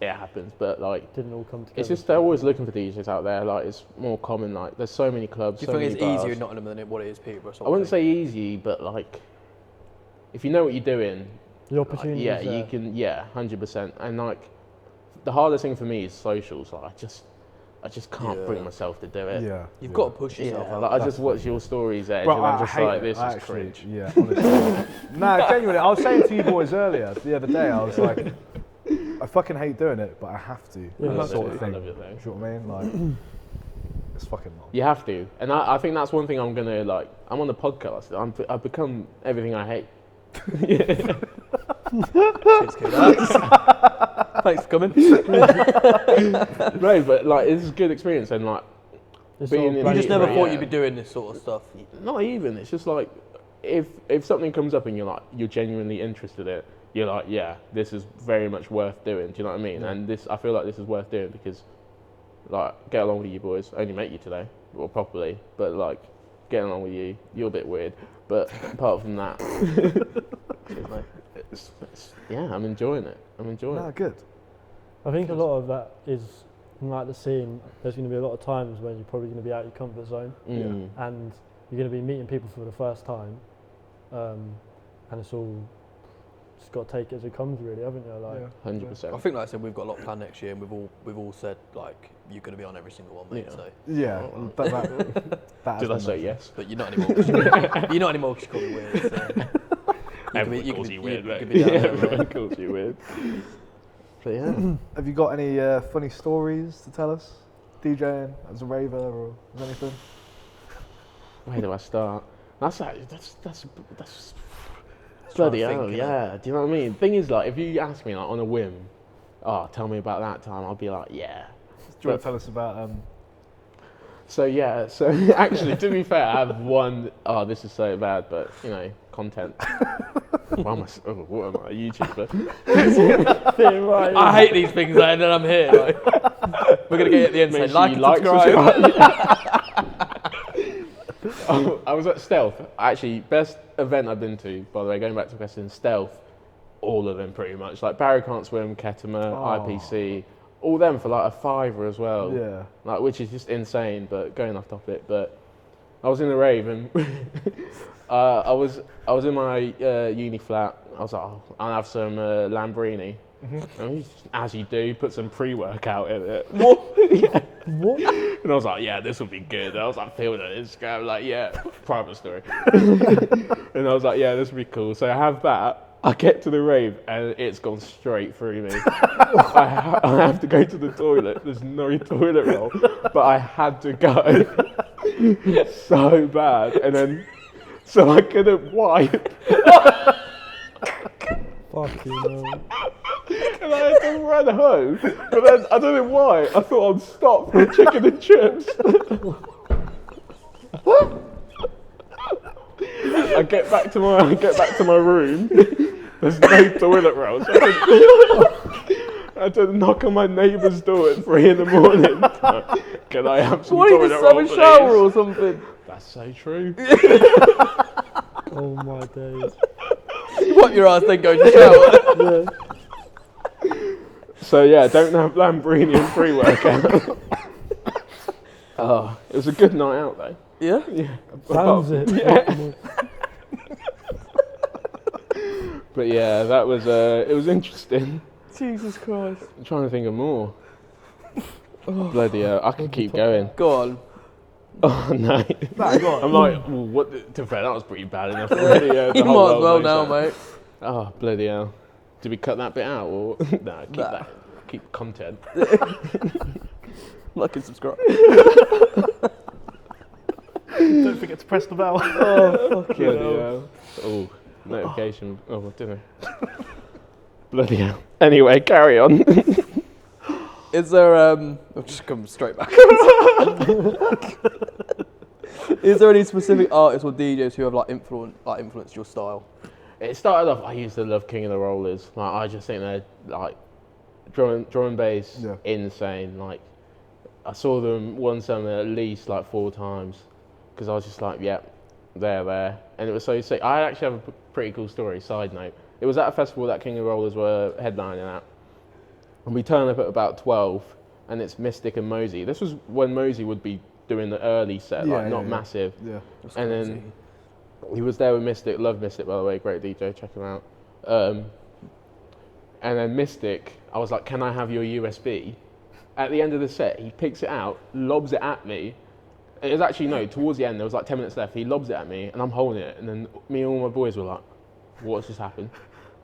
happens, but like Didn't all come together. it's just they're always looking for DJs out there. Like it's more common. Like there's so many clubs. Do you so think many it's bars. easier in Nottingham than what it is Peterborough? I wouldn't say easy, but like if you know what you're doing, the opportunity. yeah, you can. Yeah, 100%. And like the hardest thing for me is socials. Like I just can't bring myself to do it. Yeah. You've got to push yourself Yeah, out. like I just watch your stories, Edge, Bro, and I'm I just hate like, it. this I is actually, cringe. Yeah, honestly. Nah, genuinely, I was saying to you boys earlier, the other day, I was like, I fucking hate doing it, but I have to. Yeah, I that love sort it. of I thing. love it though. Do you know what I mean? Like, it's fucking long. You have to, and I think that's one thing I'm gonna like. I'm on the podcast. I've become everything I hate. Cheers, Kuda. Thanks for coming. No, but like it's a good experience, and like It's being all in You brand just new. never Yeah. thought you'd be doing this sort of stuff. not even. It's just like if something comes up and you're genuinely interested in it, you're like, yeah, this is very much worth doing. Do you know what I mean? Yeah. And I feel like this is worth doing because like get along with you boys. I only met you today, well properly, but like getting along with you, you're a bit weird. But apart from that, Cheers, mate. yeah, I'm enjoying it. I'm enjoying Nah, it. good. I think a lot of that is in like the scene. There's going to be a lot of times when you're probably going to be out of your comfort zone, Mm. and you're going to be meeting people for the first time, and it's all just got to take it as it comes, really, haven't you? Like, Yeah. 100%. I think, like I said, we've got a lot planned next year, and we've all said like you're going to be on every single one, mate. Yeah. So, Yeah, that Did I has say been yes? but you're not anymore. 'Cause you're not anymore because you call me weird. So. Everyone calls you weird, you mate. could be down Yeah, there, everyone right? calls you weird. But yeah. Have you got any funny stories to tell us? DJing as a raver or anything? Where do I start? That's bloody to hell, think, yeah. Do you know what I mean? Thing is, like, if you ask me like on a whim, tell me about that time, I'll be like, yeah. Do you want to tell us about So yeah, so actually, to be fair, I have one. Oh, this is so bad, but you know, content. Why am I? What am I? A YouTuber? right, I hate these things, and then I'm here. Like, we're gonna get at the end Make saying sure like you and subscribe. I was at Stealth. Actually, best event I've been to. By the way, going back to the question, Stealth. All of them pretty much. Like Barry Can't Swim, Ketama, IPC. All them for like a £5 as well. Yeah. Like, which is just insane. But going off topic, but I was in the rave and I was in my uni flat. I was like, I'll have some Lambrini. And as you do, put some pre-workout in it. What? Yeah. What? And I was like, yeah, this will be good. I was like, filming it on Instagram, like, yeah, private story. And I was like, yeah, this will be cool. So I have that. I get to the rave and it's gone straight through me. I have to go to the toilet. There's no toilet roll, but I had to go so bad. And then, so I couldn't wipe. Fucking hell. And I had to run home. But then, I don't know why, I thought I'd stop for chicken and chips. I get back to my room. There's no toilet roll. So I had to knock on my neighbour's door at 3 in the morning. Can I have some Why don't you toilet just have roll, a shower please? or something? That's so true. Oh my days. You wipe your ass, then go to shower. Yeah. So yeah, don't have Lambrini and pre-workout. Oh, it was a good night out though. Yeah. Yeah. Sounds it. Yeah. But yeah, that was it was interesting. Jesus Christ. I'm trying to think of more. Bloody hell, I could keep going. Go on. Oh no. Nah, go on. I'm like, well, what? To be fair, that was pretty bad enough already. The You whole might as well world now, knows mate. that. Oh bloody hell! Did we cut that bit out or no? Keep Nah. that. Keep content. Like and subscribe. Don't forget to press the bell. Oh, fucking Bloody hell. hell! Oh, notification. Oh, I don't know. Bloody hell! Anyway, carry on. Is there I'll just come straight back. Is there any specific artists or DJs who have influenced your style? It started off. I used to love King of the Rollers. Like I just think they're like drum and bass, Yeah. insane. Like I saw them one summer at least like 4 times because I was just like, yeah, they're there, and it was so sick. I actually have a pretty cool story. Side note: it was at a festival that King of the Rollers were headlining at, and we turn up at about 12, and it's Mystic and Mosey. This was when Mosey would be doing the early set, Yeah, like not yeah. massive. Yeah. That's And crazy. then he was there with Mystic. Love Mystic, by the way. Great DJ. Check him out. And then Mystic, I was like, can I have your USB? At the end of the set, he picks it out, lobs it at me. It was actually, no, towards the end, there was like 10 minutes left. He lobs it at me, and I'm holding it. And then me and all my boys were like, what's just happened?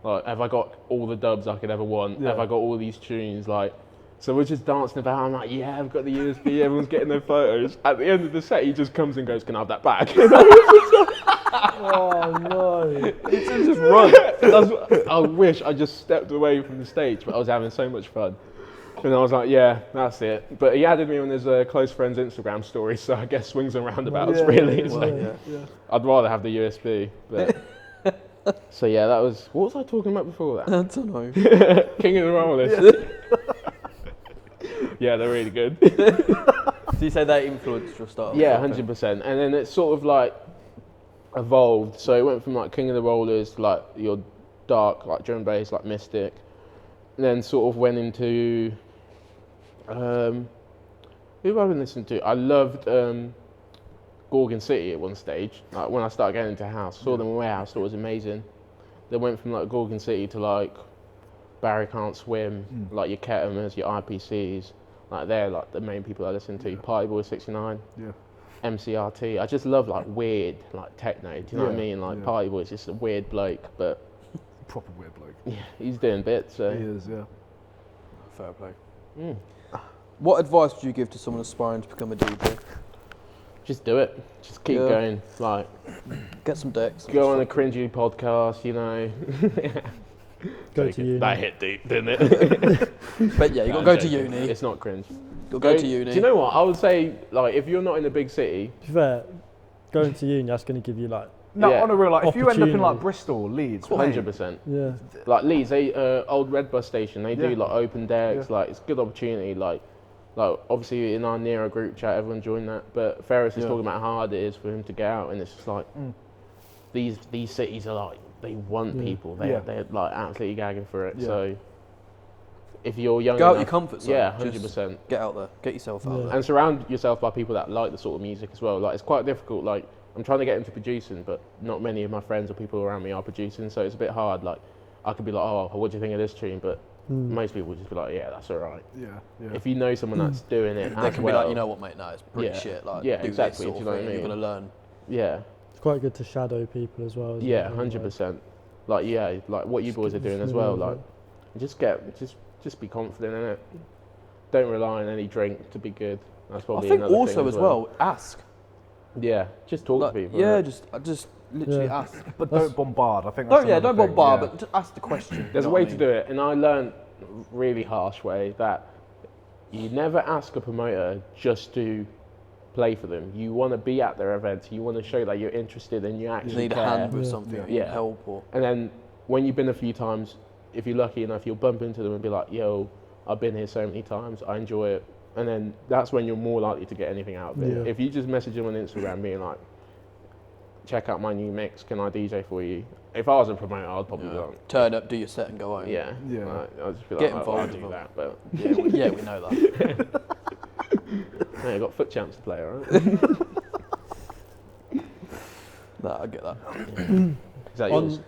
Like, have I got all the dubs I could ever want? Yeah. Have I got all these tunes? Like, so we're just dancing about. I'm like, yeah, I've got the USB. Everyone's getting their photos. At the end of the set, he just comes and goes, can I have that back? Oh no. He just run. I wish I just stepped away from the stage, but I was having so much fun. And I was like, yeah, that's it. But he added me on his close friends Instagram story, so I guess swings and roundabouts, Yeah, really. yeah, So yeah. I'd rather have the USB. But so yeah, that was. What was I talking about before that? I don't know. King of the Rollers. Yeah, they're really good. So you say they influenced your style? Yeah, Okay. 100%. And then it sort of like evolved. So it went from like King of the Rollers to like your dark, like drum and bass, like Mystic. And then sort of went into who have I been listening to? I loved Gorgon City at one stage. Like when I started getting into house, saw them in Warehouse, thought it was amazing. They went from like Gorgon City to like Barry Can't Swim, like your Ketamers, your IPCs. Like they're like the main people I listen to. Party Boy 69, Yeah. MCRT. I just love like weird, like techno. Do you know what I Yeah, mean? Like yeah. Party Boy's just a weird bloke, but Proper weird bloke. yeah, he's doing bits. So. He is, yeah. Fair play. Mm. What advice would you give to someone aspiring to become a DJ? Just do it. Just keep Yeah. going. Like, Get some decks. go on a cringy podcast, you know. Go to uni. That hit deep, didn't it? But yeah, you got to No, go I'm to joking. uni. It's not cringe. Go to uni. Do you know what? I would say, like, if you're not in a big city, To be fair, going to uni, that's going to give you like, No, Yeah. on a real, like, if you end up in like Opportunity. Bristol, Leeds, 100%. yeah. Like Leeds, they old Red Bus Station. They do Yeah. like open decks. Yeah. Like it's a good opportunity. Like obviously in our Nearo group chat, everyone joined that. But Ferris is Yeah. talking about how hard it is for him to get out, and it's just like Mm. these cities are like they want Yeah. people. Yeah. They're like absolutely gagging for it. Yeah. So if you're young Go out enough, your comfort zone. yeah, Just 100%. Get out there. Get yourself out Yeah. there. And surround yourself by people that like the sort of music as well. Like it's quite difficult. Like I'm trying to get into producing, but not many of my friends or people around me are producing, so it's a bit hard. Like I could be like, oh, what do you think of this tune? But Mm. most people would just be like, yeah, that's all right. Yeah, yeah. If you know someone that's doing it, They as can well, be like, you know what, mate? No, it's pretty Yeah. shit. Like, Yeah, do exactly, This do sort you know of what I thing. mean? You're gonna learn. yeah, It's quite good to shadow people as well. Isn't yeah, it? 100%. Like yeah, like what you Just boys are get doing as familiar well. with Like just be confident in it. Don't rely on any drink to be good. That's I probably think another also thing as well, ask. Yeah, just talk Like, to people. yeah, innit? just literally Yeah. ask. But That's- don't bombard. I think that's Don't another thing, bombard, yeah. but just ask the question. There's a you know way what I to mean? do it, and I learned really harsh way that you never ask a promoter just to play for them. You want to be at their events. You want to show that you're interested and you You actually need a care. hand with Yeah. something. Yeah. You need Yeah. help or. And then when you've been a few times, if you're lucky enough, you'll bump into them and be like, "Yo, I've been here so many times. I enjoy it." And then that's when you're more likely to get anything out of it. Yeah. If you just message them on Instagram being like, "Check out my new mix. Can I DJ for you?" If I was a promoter, I'd probably be like, Turn up, do your set, and go home. "Yeah, Yeah. Like, I'd just be Get like, involved I'll with do them. that." But Yeah, we know that. yeah, you got foot champs to play, alright? No, I get that. Is that yours?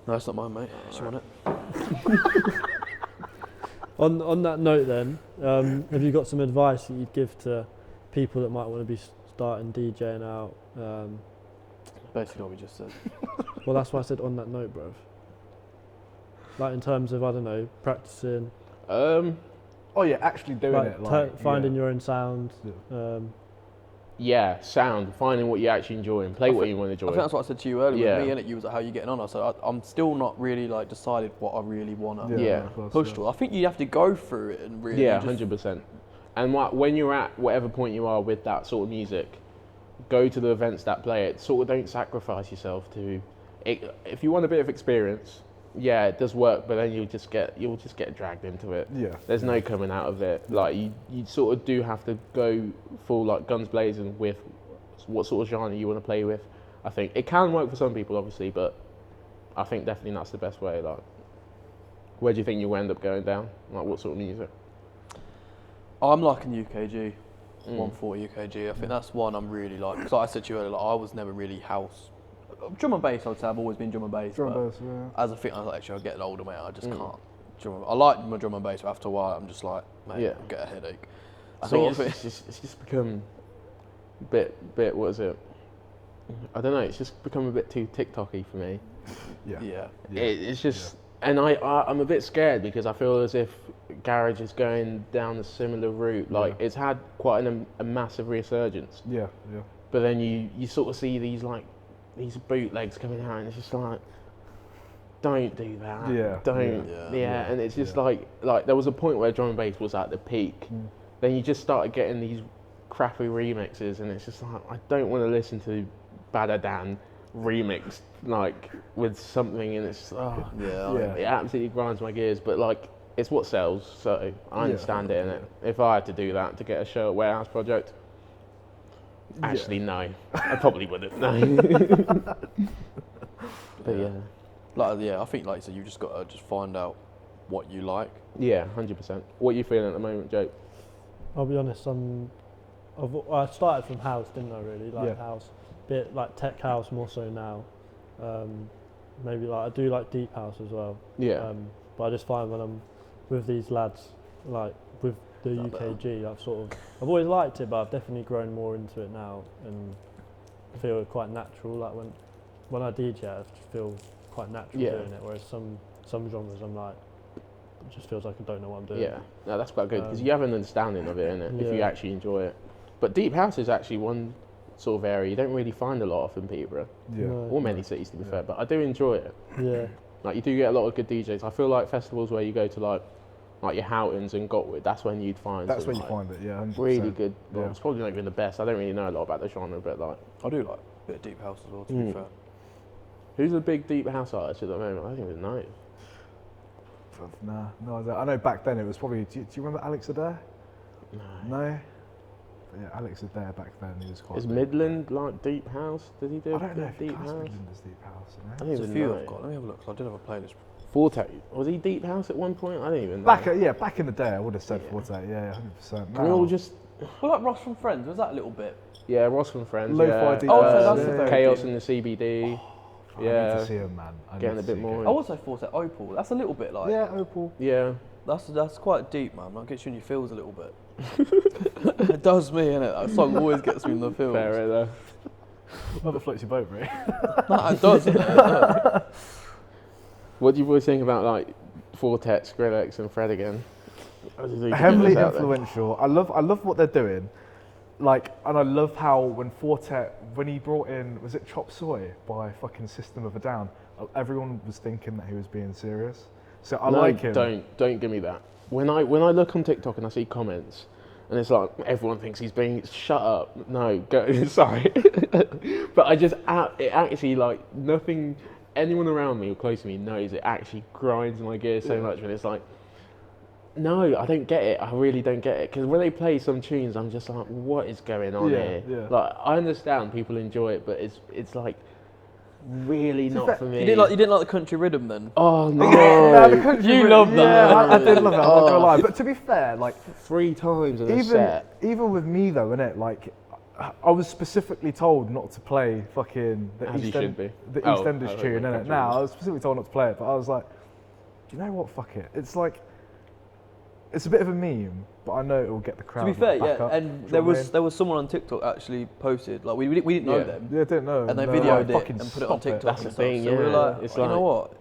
No, it's not mine, mate. Just want it. On that note, then, have you got some advice that you'd give to people that might want to be starting DJing out? Basically what we just said. Well, that's why I said on that note, bruv. Like in terms of, I don't know, practicing, Oh yeah, actually doing like, it. Like finding yeah. your own sound. Yeah. Yeah, sound, finding what you actually enjoy and play what you want to enjoy. I think that's what I said to you earlier. Yeah. With me, innit? You was like, how you getting on? I said, I'm still not really like decided what I really want to Yeah. of course, push yeah. to. I think you have to go through it and really. Yeah, just, 100%. And when you're at whatever point you are with that sort of music, go to the events that play it. Sort of don't sacrifice yourself to it. If you want a bit of experience, yeah, it does work, but then you'll just get dragged into it. Yeah. There's no coming out of it. Like you sort of do have to go full like guns blazing with what sort of genre you want to play with. I think it can work for some people, obviously, but I think definitely that's the best way. Like, where do you think you'll end up going down? Like, what sort of music? I'm liking UKG, Mm. 140 UKG. I think that's one I'm really like. Because like I said to you earlier, like, I was never really house. Drum and bass, I would say. I've always been drum and bass. Drum but and bass, yeah. as I think I was like, actually, I'm getting older, mate. I just Mm. can't. I like my drum and bass, but after a while, I'm just like, mate, Yeah. I get a headache. I Sort think of it's just become a bit. What is it? I don't know. It's just become a bit too TikTok-y for me. Yeah. Yeah. It's just, and I'm a bit scared because I feel as if garage is going down a similar route. Like it's had quite a massive resurgence, Yeah. Yeah. but then you sort of see these bootlegs coming out, and it's just like, don't do that. Yeah, Don't. yeah. Yeah. And it's just Yeah. like there was a point where drum and bass was at the peak. Mm. Then you just started getting these crappy remixes, and it's just like I don't want to listen to Badadan remixed like with something, and it's Yeah. Yeah. it absolutely grinds my gears. But like it's what sells, so I understand it. Innit? If I had to do that to get a show at Warehouse Project, actually no, I probably wouldn't. No. But yeah, I think like you said, you just got to just find out what you like. yeah, 100%. What are you feeling at the moment, Joe? I'll be honest, I started from house, didn't I? Really like Yeah. house, bit like tech house more so now. Maybe like I do like deep house as well. Yeah, But I just find when I'm with these lads, like with the Is that better? UKG, I've always liked it, but I've definitely grown more into it now and feel it quite natural. Like when I DJ, I just feel quite natural Yeah. doing it. Whereas some genres, I'm like, it just feels like I don't know what I'm doing. yeah. No, that's quite good because Um, you have an understanding of it, innit? If you yeah. actually enjoy it. But deep house is actually one sort of area you don't really find a lot of in Peterborough, Yeah. No. or many cities to be Yeah. fair. But I do enjoy it. Yeah. Like you do get a lot of good DJs. I feel like festivals where you go to like your Houghtons and Gotwood, that's when you'd find That's some, where you like, find it. Yeah. 100%. really good. Well, Yeah. it's probably not even the best. I don't really know a lot about the genre, but like, I do like a bit of deep house as well. To be Mm. fair. who's a big deep house artist at the moment? I don't even know. Nah, no. I know back then it was probably. Do you remember Alex Adair? No. No. But yeah, Alex Adair back then he was quite. Is big. Midland like deep house? Does he do I don't know if deep class house? Midland is deep house. You know? I don't There's a even few know. I've got. Let me have a look. 'Cause I did have a playlist. Forte, was he deep house at one point? I don't even know. Back in the day, I would have said Yeah. Forte. Yeah, 100%. Can we all just Well, like Ross from Friends, was that a little bit? yeah, Ross from Friends. Lo-fi yeah. deep Oh, house, so that's yeah. the very Chaos deep. in the CBD. I need Yeah. to see him, man. I Getting need a to bit see more- him. I also thought at Opal. That's a little bit like. Yeah, Opal. Yeah. That's quite deep, man. That gets you in your feels a little bit. It does me, innit? That song always gets me in the feels. Fair enough. Never floats your boat, bro. No, it does. innit? What do you boys think about like Fortet, Skrillex, and Fred again? Or do you think Heavily it's out there? influential. I love what they're doing. Like, and I love how when Fortet, when he brought in, was it Chop Suey by fucking System of a Down? Everyone was thinking that he was being serious. So I No, like him. Don't give me that. When I look on TikTok and I see comments, and it's like everyone thinks he's being shut up. No, go sorry, but I just it actually like nothing. Anyone around me or close to me knows it actually grinds my gears so Yeah. much when it's like, no, I don't get it. I really don't get it because when they play some tunes, I'm just like, what is going on Yeah, here? yeah. Like I understand people enjoy it, but it's like really not for me. You didn't like the country rhythm then? Oh no! Yeah, the country You rhythm- love that. Yeah, I did love it. I'm not gonna Oh. lie. But to be fair, like 3 times in a set. even with me though, innit? Like, I was specifically told not to play fucking the As you should be. the Oh, EastEnders oh, tune, okay, innit? country Now rhythm. I was specifically told not to play it, but I was like, do you know what? Fuck it. It's like it's a bit of a meme, but I know it will get the crowd. To be fair, back yeah, up. and Do you there know what I was mean? there was someone on TikTok actually posted, like we didn't know Yeah. them, Yeah, I didn't know. and they No, videoed like, it and put it on stop TikTok. That's and the stuff. thing, So we were yeah. like, It's you know like- what?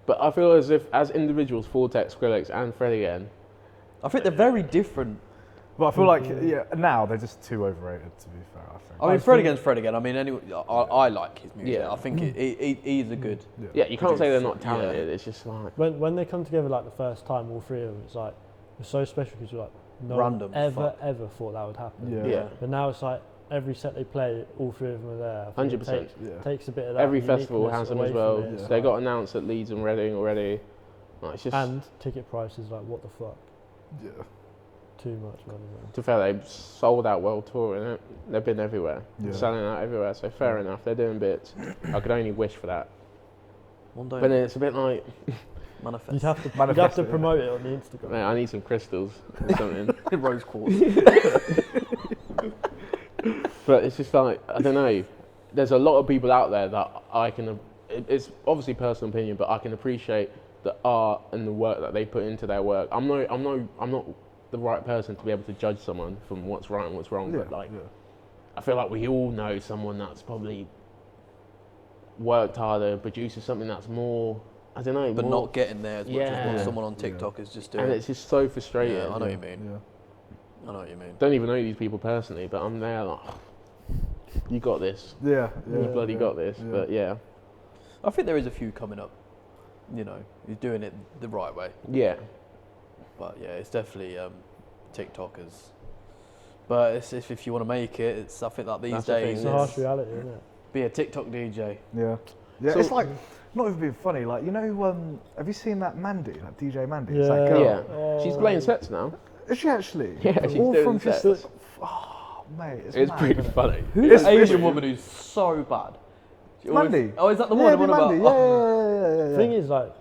But I feel as if, as individuals, Vortex, Skrillex, and Fred again, I think they're very different. But I feel like now they're just too overrated. To be fair, I think. I mean, I Fred think- against Fred again. I mean, anyway, I like his music. Yeah. I think he's a good. yeah, you can't say they're not Producer, yeah. talented. It's just like When they come together like the first time, all three of them, it's like it's so special because you're like no Random, one ever fuck. ever thought that would happen. Yeah. yeah. But now it's like every set they play, all three of them are there. I think it 100%. takes- Yeah. Takes a bit of that. Every festival uniqueness has them away as from well. it. It's They like- got announced at Leeds and Reading already. Like, it's just and ticket prices like what the fuck, Yeah. too much money, man. to be fair, they've sold out world tour, innit? They've been everywhere, Yeah. selling out everywhere. So fair enough, they're doing bits. I could only wish for that. One day, But then it's a bit like, manifest. You'd have to Manifest it, yeah. promote it on the Instagram. man, I need some crystals or something. Rose quartz. But it's just like, I don't know. There's a lot of people out there that I can. It's obviously personal opinion, but I can appreciate the art and the work that they put into their work. I'm not the right person to be able to judge someone from what's right and what's wrong. But like, I feel like we all know someone that's probably worked harder, produces something that's more. I don't know, but more, not getting there as much as Yeah. what someone on TikTok is just doing. and it's just so frustrating. Yeah, I know what you mean. Yeah. I know what you mean. Don't even know these people personally, but I'm there like, you got this. Yeah. You bloody got this. Yeah. But yeah, I think there is a few coming up. You know, he's doing it the right way. yeah. But yeah, it's definitely TikTokers. But it's, if you want to make it, it's I think like these That's the thing, days, It's a harsh reality, isn't it? be a TikTok DJ. Yeah. Yeah. So- It's like not even being funny. Like have you seen that Mandy, that DJ Mandy? Yeah. It's that girl. Yeah. Oh. She's playing sets now. Is she actually? Yeah, she's All doing from just sets. oh, mate, it's It's mad, pretty isn't it? funny. Who's the It's- Asian woman who's so bad? She always- Mandy. Oh, is that the Yeah, one? the I'm on Mandy. about? Yeah. The thing is, like,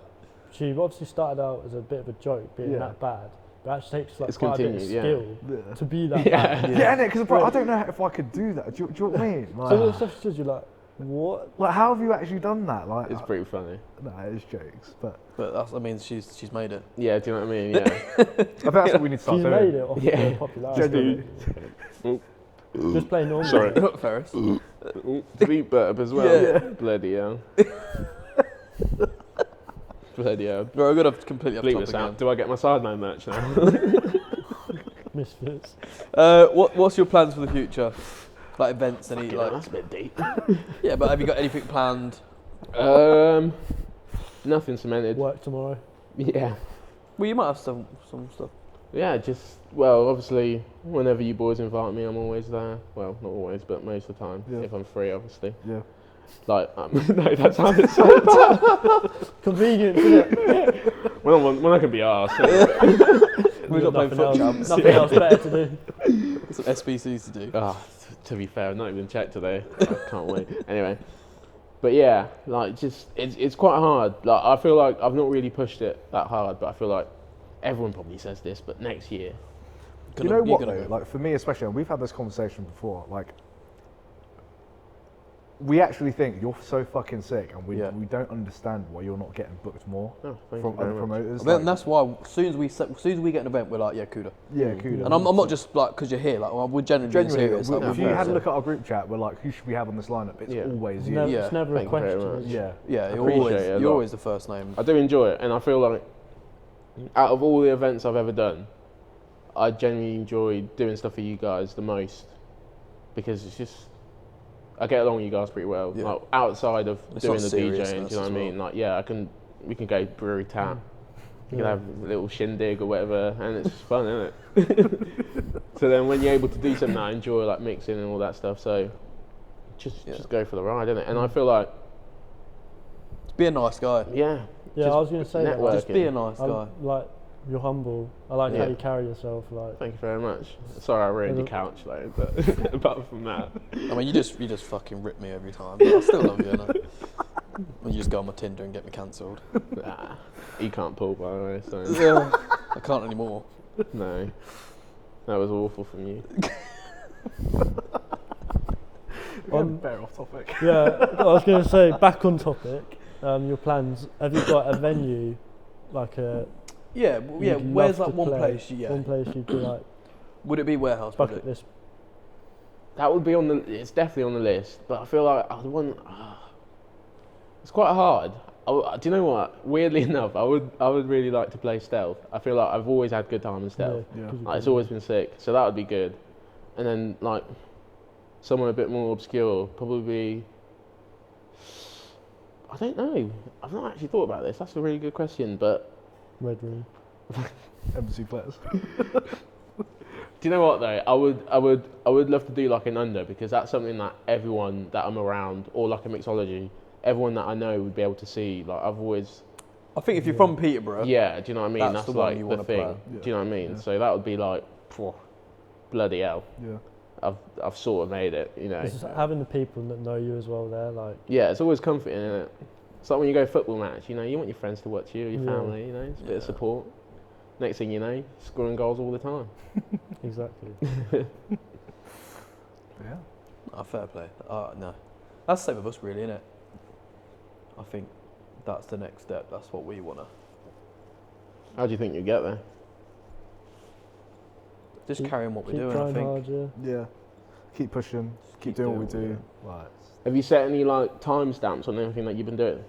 she obviously started out as a bit of a joke, being Yeah. that bad. But it actually takes like It's quite a bit of continued, yeah. skill Yeah. to be that Yeah. bad. Yeah, because bro, I don't know if I could do that. Do you know what I mean? Some of the Like, stuff she says, you're like, what? like, how have you actually done that? Like, It's pretty funny. no, it's jokes, but But that's, I mean, she's made it. Yeah, do you know what I mean? Yeah. I think that's what we need to start She's doing. made it off Yeah. the popularity. Genuinely. Just play normal. Sorry. Ferris. Deep burp as well. Yeah. Bloody hell. Bloody hell. Bro, I'm gonna completely Bleep off this topic out. again. Do I get my sideline merch now? Misfits. What's your plans for the future? Like events, any Fucking hell, that's a bit deep. Yeah, but have you got anything planned? Nothing cemented. Work tomorrow. Yeah. Well, you might have some stuff. Yeah, well, obviously, whenever you boys invite me, I'm always there. Well, not always, but most of the time, Yeah. if I'm free, obviously. Yeah. Like, no, that sounded so Convenient, isn't it? when I can be arsed. We've got playing nothing foot else, champs. nothing else better to do. Some SBCs to do. To be fair, I've not even checked today. I can't wait. Anyway, but yeah, like just it's quite hard. Like I feel like I've not really pushed it that hard, but I feel like everyone probably says this. But next year, You know what gonna though? go. Like for me especially, and we've had this conversation before. Like, we actually think you're so fucking sick, and we Yeah. we don't understand why you're not getting booked more thank from you very other much. promoters. I mean, Like, that's why as soon as we get an event, we're like, yeah, Kuda. yeah, Kuda. And I'm not just like because you're here. Like we're genuinely Genuinely, serious. Like, if you we're- had a look at our group chat, we're like, who should we have on this lineup? It's Yeah. always you. Never, Yeah. It's never Thank a you very question. much. is it? Yeah. yeah, I you're appreciate always it a you're lot. always the first name. I do enjoy it, and I feel like out of all the events I've ever done, I genuinely enjoy doing stuff for you guys the most because it's just I get along with you guys pretty well. Yeah. Like outside of It's doing not the DJing, do you seriousness know what I as mean? Like yeah, we can go brewery tap, we can Yeah. have a little shindig or whatever, and it's just fun, isn't it? So then when you're able to do something that I enjoy, like mixing and all that stuff, so just go for the ride, innit? And I feel like Be a nice guy. yeah, Yeah, just I was going to say that. network. Just be a nice I guy. like you're humble. I like how Yeah. you carry yourself. Like Thank you very much. Sorry I ruined your couch though, but apart from that. I mean, you just fucking rip me every time. But I still love you, innit? And you just go on my Tinder and get me cancelled. Nah, he can't pull by the way, so Yeah, I can't anymore. no. That was awful from you. Better off topic. yeah, I was going to say back on topic. Your plans. Have you got a venue, like a Yeah, yeah. you'd Where's love that to one play, place? Yeah. One place you'd be like, Would it be Warehouse? Would bucket it? list. That would be on the. It's definitely on the list, but I feel like I want. It's quite hard. Do you know what? Weirdly enough, I would really like to play Stealth. I feel like I've always had good time in Stealth. Yeah. 'cause you've Like, it's been- always been sick, so that would be good. And then like somewhere a bit more obscure, probably. I don't know. I've not actually thought about this. That's a really good question, but Red Room. Embassy players. do you know what though? I would love to do like an under, because that's something that everyone that I'm around, or like a mixology, everyone that I know would be able to see. Like I've always, I think if you're from Peterborough, yeah. Do you know what I mean? That's the one like you the wanna thing. play. Yeah. Do you know what I mean? Yeah. So that would be like, bloody hell. Yeah. I've sort of made it. You know. It's just having the people that know you as well there, like, Yeah, it's always comforting, isn't it? It's like when you go to a football match. You know, you want your friends to watch you, your Yeah. family. You know, it's a bit of Yeah. support. Next thing you know, scoring goals all the time. exactly. Yeah. fair play. No, that's the same with us, really, isn't it? I think that's the next step. That's what we wanna. How do you think you get there? Just Keep- carrying what we're Keep doing. I trying think. hard, yeah. Yeah. Keep pushing. Keep doing what we do. Like, Have you set any like timestamps on anything that you've been doing?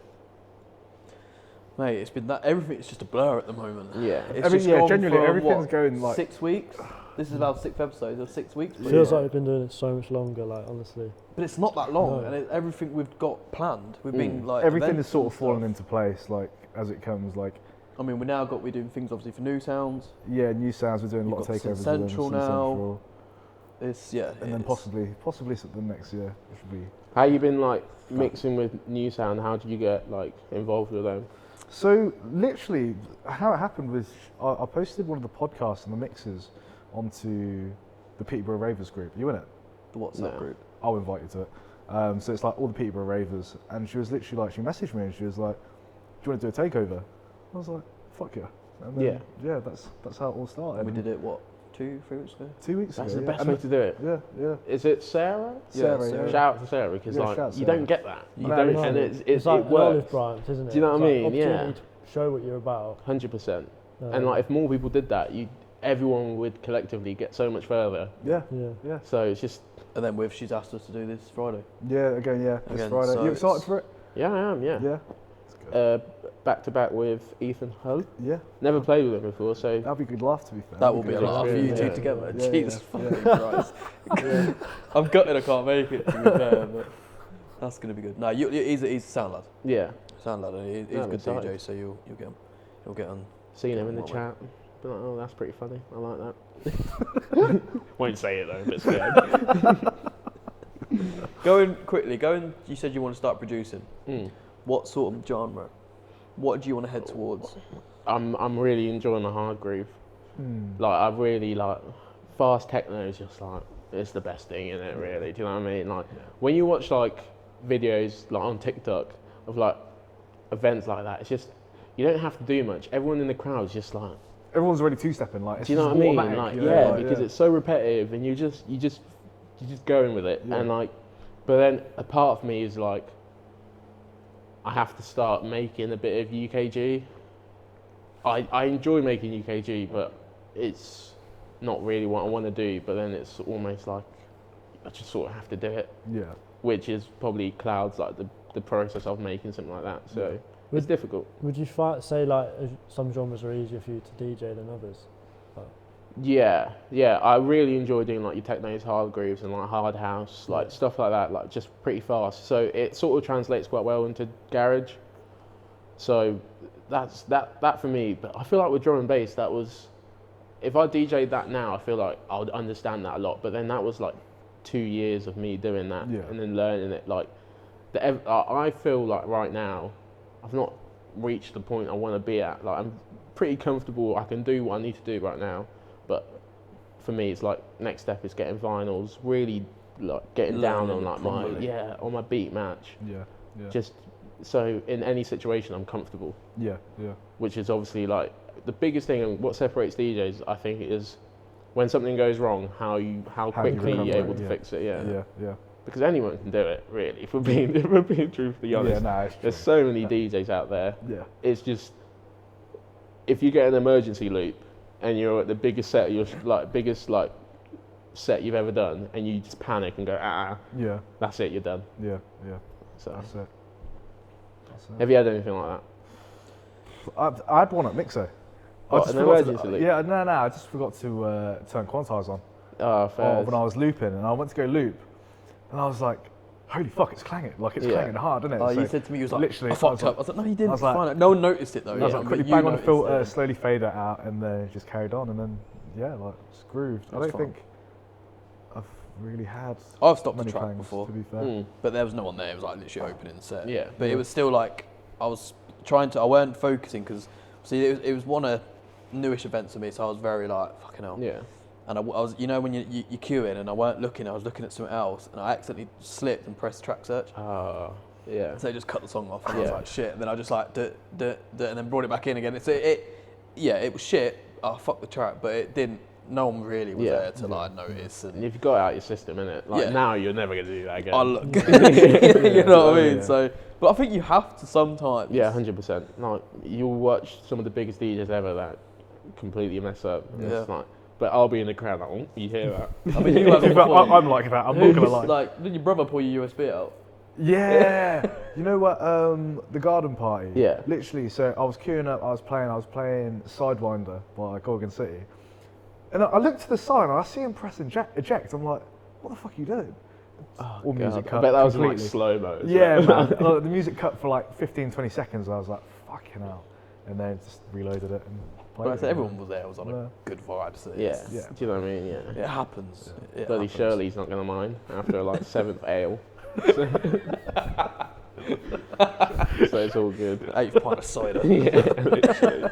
Mate, it's been that everything's just a blur at the moment. Yeah. It's just gone genuinely, from, everything's what, going like 6 weeks. This is our 6th episode of 6 weeks. It feels like we've been doing it so much longer, like, honestly. But it's not that long, No. and everything we've got planned, we've been like everything events is sort and of falling stuff. into place, like as it comes. Like, I mean, we're doing things obviously for New Sounds. yeah, new sounds. We're doing a You've lot of got takeovers. Sin with them, Central Sin now. Central, It's yeah, and then it's- possibly something next year. It should be. How you been like mixing with New Sound? How did you get like involved with them? So literally, how it happened was I posted one of the podcasts and the mixes onto the Peterborough Ravers group. You in it? the WhatsApp No. group. I'll invite you to it. So it's like all the Peterborough Ravers, and she was literally like, she messaged me and she was like, "Do you want to do a takeover?" I was like, "Fuck yeah!" And then, yeah, that's how it all started. And we did it 2-3 weeks ago. 2 weeks That's ago. the yeah. best And way to do it. Yeah. Is it Sarah? Sarah, Sarah. yeah. Shout out to Sarah, because Yeah, like shout out you Sarah. don't get that. You No, don't, no. and It's like it an olive works. branch, isn't it? Do you know It's what I like mean? Yeah. opportunity to show what you're about. 100%. And like if more people did that, everyone would collectively get so much further. Yeah. Yeah. So it's just And then she's asked us to do this Friday. Yeah. Again, yeah. This Again, Friday. so You excited it's- for it? yeah, I am. Yeah. Yeah. It's good. Back to back with Ethan Hull. Yeah. Never played with him before, so That'd be a good laugh, to be fair. That will be a good lot for you experience, two yeah. together. Yeah, Jesus yeah, fucking Christ. I'm gutted I can't make it, to be fair, but that's going to be good. No, he's a sound lad. yeah. Sound lad, and he's Yeah, a I'm good excited. DJ, so you'll get on. Seen him in the Well, chat. Be like, oh, that's pretty funny. I like that. Won't say it though, but scared. You said you want to start producing. What sort of genre? What do you want to head towards? I'm really enjoying the hard groove. Hmm. Like I really like fast techno is just like it's the best thing in it really. Do you know what I mean? Like when you watch like videos like on TikTok of like events like that, it's just you don't have to do much. Everyone in the crowd is just like, Everyone's already two-stepping. Like, it's do you know just what I mean? automatic, Like you know, yeah, like, because it's so repetitive and you just going with it Yeah. and like, but then a part of me is like, I have to start making a bit of UKG. I enjoy making UKG, but it's not really what I want to do. But then it's almost like I just sort of have to do it, Yeah. which is probably clouds like the process of making something like that. So it's difficult. Would you say like some genres are easier for you to DJ than others? Yeah. I really enjoy doing like your technos, hard grooves, and like hard house, like stuff like that, like just pretty fast. So it sort of translates quite well into garage. So that's that for me. But I feel like with drum and bass, that was if I DJ'd that now, I feel like I would understand that a lot. But then that was like 2 years of me doing that Yeah. and then learning it. Like I feel like right now, I've not reached the point I want to be at. Like I'm pretty comfortable. I can do what I need to do right now. But for me, it's like next step is getting vinyls, really like getting down on Learning like properly. on my beat match. Yeah. Just so in any situation I'm comfortable, Yeah. which is obviously like the biggest thing and what separates DJs, I think, is when something goes wrong, how you quickly you're recover able it, to yeah. fix it. Yeah. Because anyone can do it, really. If we're being truthfully honest, Yeah, no, it's true. there's so many DJs out there. Yeah. It's just if you get an emergency loop and you're at the biggest set, set you've ever done, and you just panic and go, Yeah. that's it, you're done. Yeah. So, That's it. have you had anything like that? I had one at Mixo. What, an emergency loop? Yeah, no, I just forgot to turn quantize on Oh, fair. when I was looping, and I went to go loop, and I was like, holy fuck, it's clanging. Like, it's clanging hard, isn't it? Oh, So you said to me, you was like, literally, I fucked up. I was like, no, you didn't. I was like- Fine. No one noticed it though. I was yeah, like, but quickly you bang on the noticed filter, it. slowly fade it out, and then just carried on, and then, yeah, like, it's grooved. I That's don't fine. think I've really had I've stopped the many track clangs, before, to be fair. Mm. but there was no one there. It was like literally opening the set. Yeah. But it was still like I was trying to. I weren't focusing because see, it was one of newish events for me, so I was very like fucking hell. Yeah. And I was, you know, when you queuing and I weren't looking, I was looking at something else, and I accidentally slipped and pressed track search. Oh, yeah. So it just cut the song off, and I was Yeah. like, shit. And then I just like, and then brought it back in again. It was shit. I fucked the track, but it didn't. No one really was there to like notice. And And if you got it out your system, innit? Like Yeah. now, you're never gonna do that again. I look, you know what I mean. Yeah. So, but I think you have to sometimes. Yeah, 100%. Like you'll watch some of the biggest DJs ever that completely mess up. And Yeah. It's like, but I'll be in the crowd like, oh, you hear that? I mean, you have it But before. I'm like that, I'm not gonna lie. Like, did your brother pull your USB out? Yeah, you know what? The garden party. Yeah. Literally, so I was queuing up. I was playing Sidewinder by Gorgon City, and I looked to the side and I see him press eject. I'm like, what the fuck are you doing? Oh, All music God. cut. I bet that was in like completely. slow mo. Yeah, man. Like, the music cut for like 15, 20 seconds. And I was like, fucking hell, and then just reloaded it and played But I it. said everyone was there. It was on Yeah. a good vibe. So Yeah. it's- Yeah. Do you know what I mean? Yeah. It happens. It Bloody happens. Shirley's not gonna mind after like 7th ale. So it's all good. 8th pint of cider. Yeah, literally.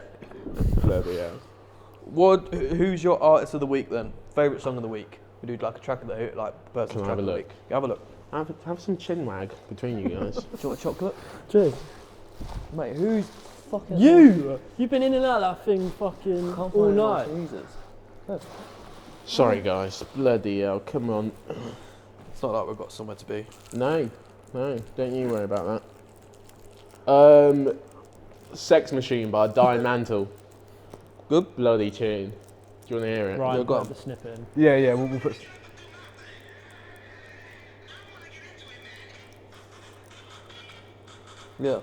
Bloody hell. Who's your artist of the week then? Favorite song of the week? We do like a track of the like person's Can I track have a of the look? week. Yeah, have a look. Have some chin wag between you guys. Do you want a chocolate? Cheers. Mate, who's fucking You've been in and out of that thing fucking Can't all find night. Jesus. Sorry guys, bloody hell, come on. It's not like we've got somewhere to be. No, don't you worry about that. Sex Machine by Diane Mantle. Good. Bloody tune. Do you want to hear it? Right, Yeah, go got on. the snippet in. Yeah, we'll put. Yeah.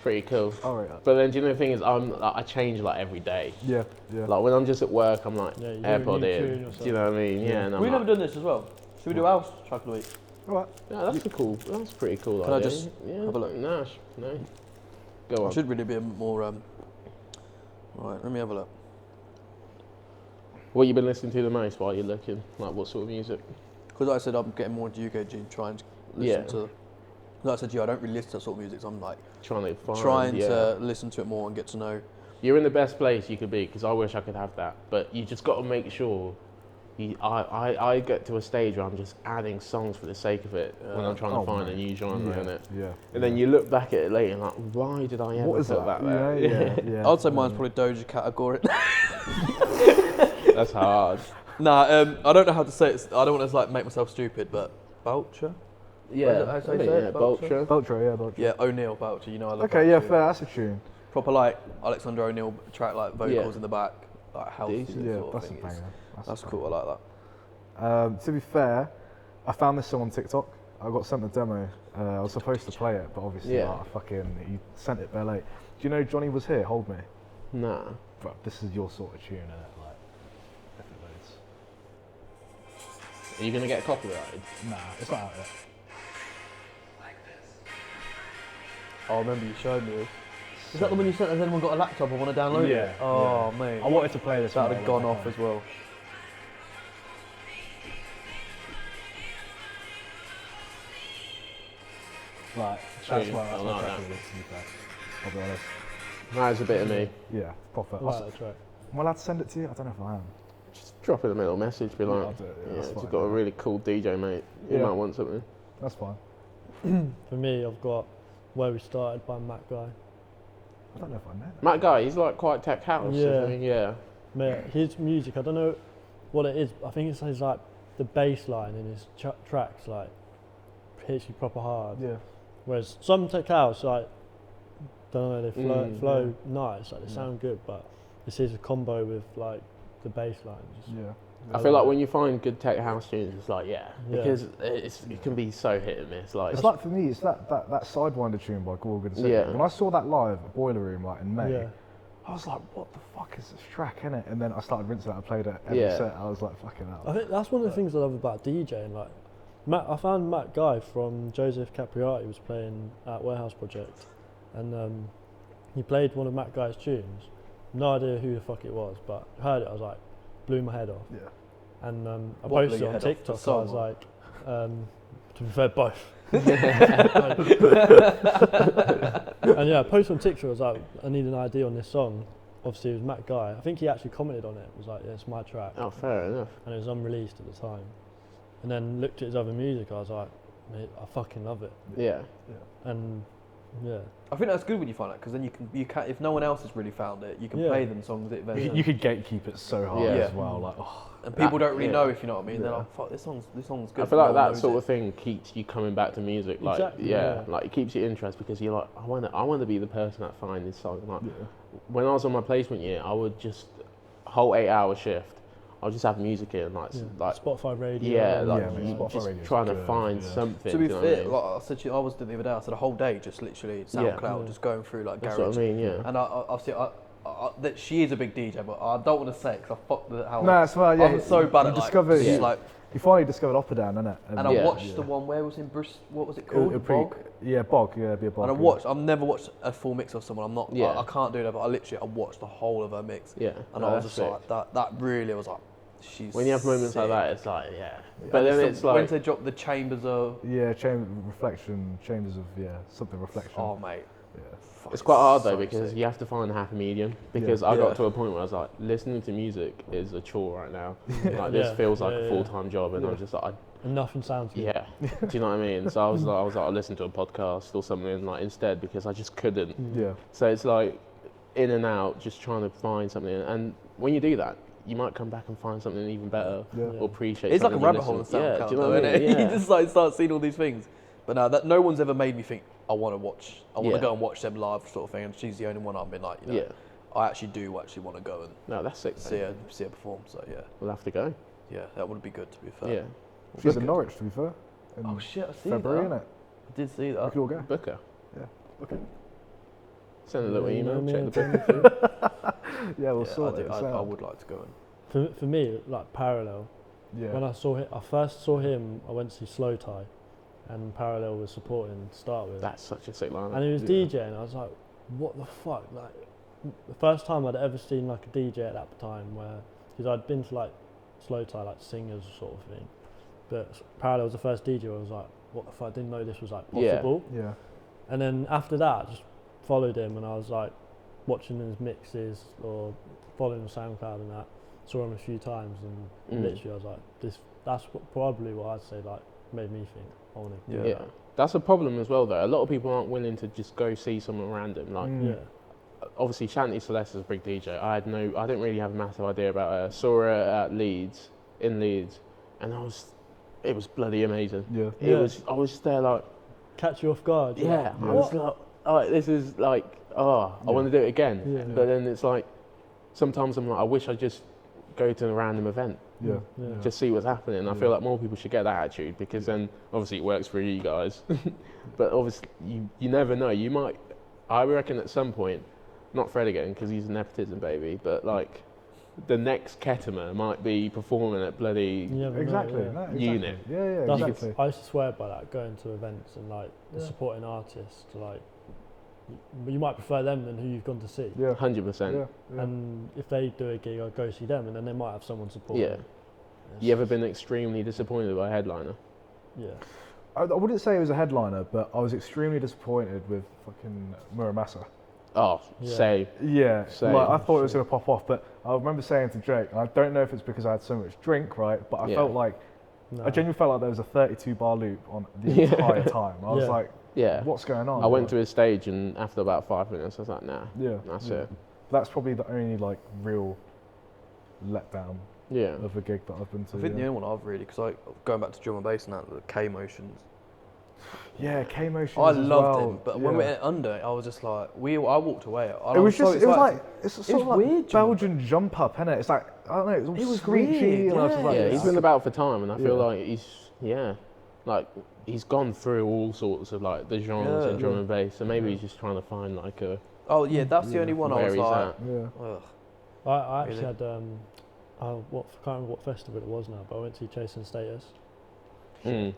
Pretty cool. All right. But then, do you know the thing is, I change like every day. Yeah. Like when I'm just at work, I'm like Yeah, you AirPod tune in. yourself. Do you know what I mean? Yeah. And I'm We've like, never done this as well. Should we do house track of the week? All right. Yeah, that's a cool. That's pretty cool. Can I idea. just yeah. have a look? No. Go It on. should really be a more. Right, let me have a look. What you been listening to the most while you're looking? Like what sort of music? Because I said I'm getting more into UK G, trying to listen to. Like I said to you, I don't really listen to that sort of music, so I'm like Trying to find. trying yeah. to listen to it more and get to know. You're in the best place you could be because I wish I could have that, but you just got to make sure. I get to a stage where I'm just adding songs for the sake of it when I'm trying to find a new genre in it. Yeah. And then you look back at it later and like, why did I ever What is put that there? Yeah. I'd say mine's probably Doja category. That's hard. Nah, I don't know how to say it. I don't want to like make myself stupid, but Boucher? Yeah, How do I you think, say it? yeah, Belcher? Belcher. Belcher. Yeah, O'Neill Boucher. You know I love. Okay, yeah, Boucher, fair. That's a tune. Proper like Alexander O'Neill track, like vocals Yeah. in the back, like healthy Decent. Yeah, sort of that's a thing. banger. That's cool. I like that. To be fair, I found this song on TikTok. I got sent the demo. I was supposed to play it, but obviously, Yeah. like, he sent it bare late. Do you know Johnny Was Here? Hold Me. Nah. Bro, this is your sort of tune, innit? Like, if it loads. Are you gonna get copyrighted? Nah, it's not out yet. Oh, I remember you showed me this. Is that the one you sent? Has anyone got a laptop? I want to download Yeah, it. Oh mate, I wanted to play this. that one, would have but I gone went off back as well. on. Like, that's Tune. why that's I my like track that. of this, to be fair. I'll be honest. That's a bit of me. Yeah, proper. I like that track. Am I allowed to send it to you? I don't know if I am. Just drop in a little message, be Yeah, like, I'll do it, yeah, yeah, that's just fine, got a yeah. really cool DJ, mate. You Yeah. might want something. That's fine. For me, I've got Where We Started by Matt Guy. I don't know if I know that. Matt Guy, he's like quite tech house. Yeah. Isn't he? Yeah. Mate, his music, I don't know what it is. I think it's his, like the bass line in his tracks like hits you proper hard. Yeah. Whereas some tech house like don't know they flow Mm, flow nice, like they sound good, but it's his combo with like the bass line. Just, Yeah. I feel like when you find good tech house tunes, it's like Yeah. because it can be so hit and miss. Like It's like for me, it's that Sidewinder tune by Gorgon City. Yeah. When I saw that live at Boiler Room like in May, Yeah. I was like, what the fuck is this track, innit? And then I started rinsing it. I played it every Yeah. set. I was like, fucking hell. I think that's one of the things I love about DJing. Like, I found Matt Guy from Joseph Capriati was playing at Warehouse Project, and he played one of Matt Guy's tunes. No idea who the fuck it was, but heard it. I was like, blew my head off. Yeah. And I What blew posted your on head off? The TikTok. I song was or- like, to be fair, both. And yeah, I posted on TikTok. I was like, I need an idea on this song. Obviously, it was Matt Guy. I think he actually commented on it. It was like, yeah, it's my track, oh, fair enough. and it was unreleased at the time. And then looked at his other music. I was like, mate, I fucking love it. Yeah. And yeah, I think that's good when you find that because then you can if no one else has really found it, you can Yeah. play them songs that eventually. You could gatekeep it so hard Yeah. as well. Like, oh, And people don't really Yeah. know if you know what I mean. They're Yeah. like, fuck, this song's good. I feel like No one that knows sort it. of thing keeps you coming back to music. Like, Exactly, yeah, yeah. like it keeps you interested because you're like, I want to be the person that finds this song. Like, yeah. when I was on my placement year, I would just a whole 8-hour shift. I'll just have music in, like, yeah. like Spotify radio. yeah, like Yeah, you Spotify just radio's trying to good, find yeah. something. To be do you know what I fair, mean? like I said to you, I was doing the other day. I said a whole day just literally SoundCloud, Yeah. just going through like That's garage. what I mean. Yeah. And obviously, that she is a big DJ, but I don't want to say it because I fucked the how. No, it's well, yeah. I'm so bad you at like, discovered, just yeah. like, You finally discovered Oppadan, innit? and I Yeah. watched the one where it was in Bristol. What was it called? It'd be- Bog? Yeah, Bog. Yeah, it'd be a Bog. And I yeah. watched. I've never watched a full mix of someone. I'm not. Yeah. I can't do that. But I watched the whole of her mix. Yeah. And No, I was that's just sick. like that. That really was like. She's When you have moments like sick. that, it's like, yeah. But And then the- it's when like, they drop the chambers of. Yeah, chambers of something reflection. Oh mate. Yeah. fuck, it's quite hard though so because sick. you have to find a happy medium. Because I Yeah. got to a point where I was like, listening to music is a chore right now. Like this Yeah, feels like yeah, a yeah. full-time job, and I was just like, And nothing sounds good. yeah. Do you know what I mean? So I was like, I'll listen to a podcast or something like instead because I just couldn't. Yeah. So it's like in and out, just trying to find something. And when you do that, you might come back and find something even better Yeah. or appreciate. It's like a something you rabbit hole on listen- SoundCloud, Yeah, do you know though, what I isn't mean? it? Yeah. You just like start seeing all these things. But no, that no one's ever made me think I want to watch. I want to Yeah. go and watch them live, sort of thing. And she's the only one I've been like, you know, Yeah. I actually do want to go and No, that's sick. see her perform. So yeah, We'll have to go. yeah, that would be good to be fair. Yeah. She's in Norwich, to be fair. In Oh shit, I see February, that. innit? I did see We that. could all go. Booker. Okay. Send a little Yeah, email. me Check and the Jamie book. Yeah, we'll Yeah, sort I, do, it. I would like to go in. For me, like Parallel. Yeah. When I first saw him, I went to see Slow Tie, and Parallel was supporting to start with. That's such a sick line. And he was Yeah. DJing. I was like, what the fuck? Like, the first time I'd ever seen like a DJ at that time, where because I'd been to like Slow Tie, like singers sort of thing, but Parallel was the first DJ where I was like, what the fuck? I didn't know this was like Yeah. possible. Yeah. And then after that, I just followed him, and I was like watching his mixes or following him on SoundCloud and that. Saw him a few times, and literally I was like, this. That's probably what I'd say like made me think I want to. Yeah. Yeah. That's a problem as well, though. A lot of people aren't willing to just go see someone random. Like, Mm. Yeah. obviously, Shanti Celeste is a big DJ. I didn't really have a massive idea about her. Saw her at Leeds, in Leeds, and it was bloody amazing. Yeah. Yeah. I was just there like, Catch you off guard. you're yeah. like, I was like, oh, this is like, I want to do it again. Yeah. But then it's like, sometimes I'm like, I wish I just go to a random event. Yeah. Yeah. Just see what's happening. I feel like more people should get that attitude because then obviously it works for you guys. But obviously you never know. You might, I reckon at some point, not Fred again because he's a nepotism baby, but like the next Kettimer might be performing at bloody. You never know, Exactly. yeah. No, exactly. Unit. Yeah, yeah, That's exactly. I used to swear by that, going to events and like Yeah. supporting artists. Like, you might prefer them than who you've gone to see. Yeah. 100%. Yeah. Yeah. And if they do a gig, I'll go see them, and then they might have someone support. Yeah. them. You ever been extremely disappointed by a headliner? Yeah. I wouldn't say he was a headliner, but I was extremely disappointed with fucking Muramasa. Oh, Yeah. same. Yeah, Same. like I thought it was going to pop off, but I remember saying to Drake, and I don't know if it's because I had so much drink, right? But I Yeah. felt like, No. I genuinely felt like there was a 32 bar loop on the Yeah. entire time. I was Yeah. like, Yeah. what's going on? I went to his stage and after about 5 minutes I was like, nah, Yeah, that's yeah. it. That's probably the only like real letdown Yeah. of a gig that I've been to. I think the yeah. only one I've really, because going back to drum and bass and that, the K motions. Yeah, K Motion. I as loved well. him, but when we went under, I was just like, I walked away. It was just, it was like, it's it sort of was like weird, Belgian jump up, innit? It's like, I don't know, it was all It was screechy, weird, and I was just like, Yeah, he's been about for time, and I feel Yeah. like he's gone through all sorts of like the genres in drum and bass, so maybe he's just trying to find like a Oh yeah, that's the only one I where was he's like, at. yeah. ugh. I actually Really? had can't remember what festival it was now, but I went to see Chasing Status. Mm.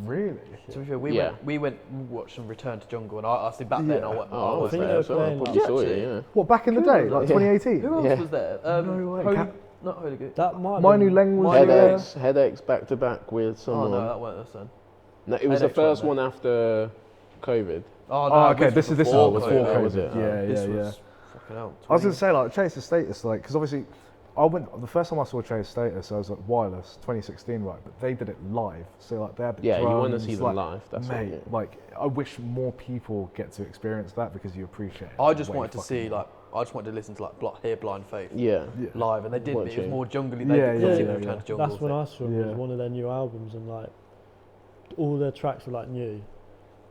Really? To be fair, Yeah. we went watched them Return to Jungle, and I see back then I went, Oh, I was think they there, were so I playing, probably like- saw Did it. you Yeah. What, back in the day, like Yeah. 2018? who else Yeah. was there? No way. Holy, not Holy Good. That might Manu have been, Leng was Manu there. Headaches back to back with Oh someone. no, that weren't us then. No, it was the Headaches first weren't one after COVID. Oh no, Oh, okay, this is before before COVID, COVID. was it? Yeah, This yeah, yeah. was fucking hell. I was gonna say like Chase the Status, like, because obviously, the first time I saw Chase Status, I was at Wireless 2016, right? But they did it live, so like they had the Yeah, you want to drums, see them like, live. That's mate, what, like I wish more people get to experience that because you appreciate it. I just way wanted to fucking see more. like I just wanted to listen to like Hear Blind Faith yeah. Yeah. live, and they did. What It was tune? more jungly. Yeah, They yeah, did yeah, Return yeah. to Jungle. that's when I saw them. It was Yeah. one of their new albums, and like all their tracks were like new,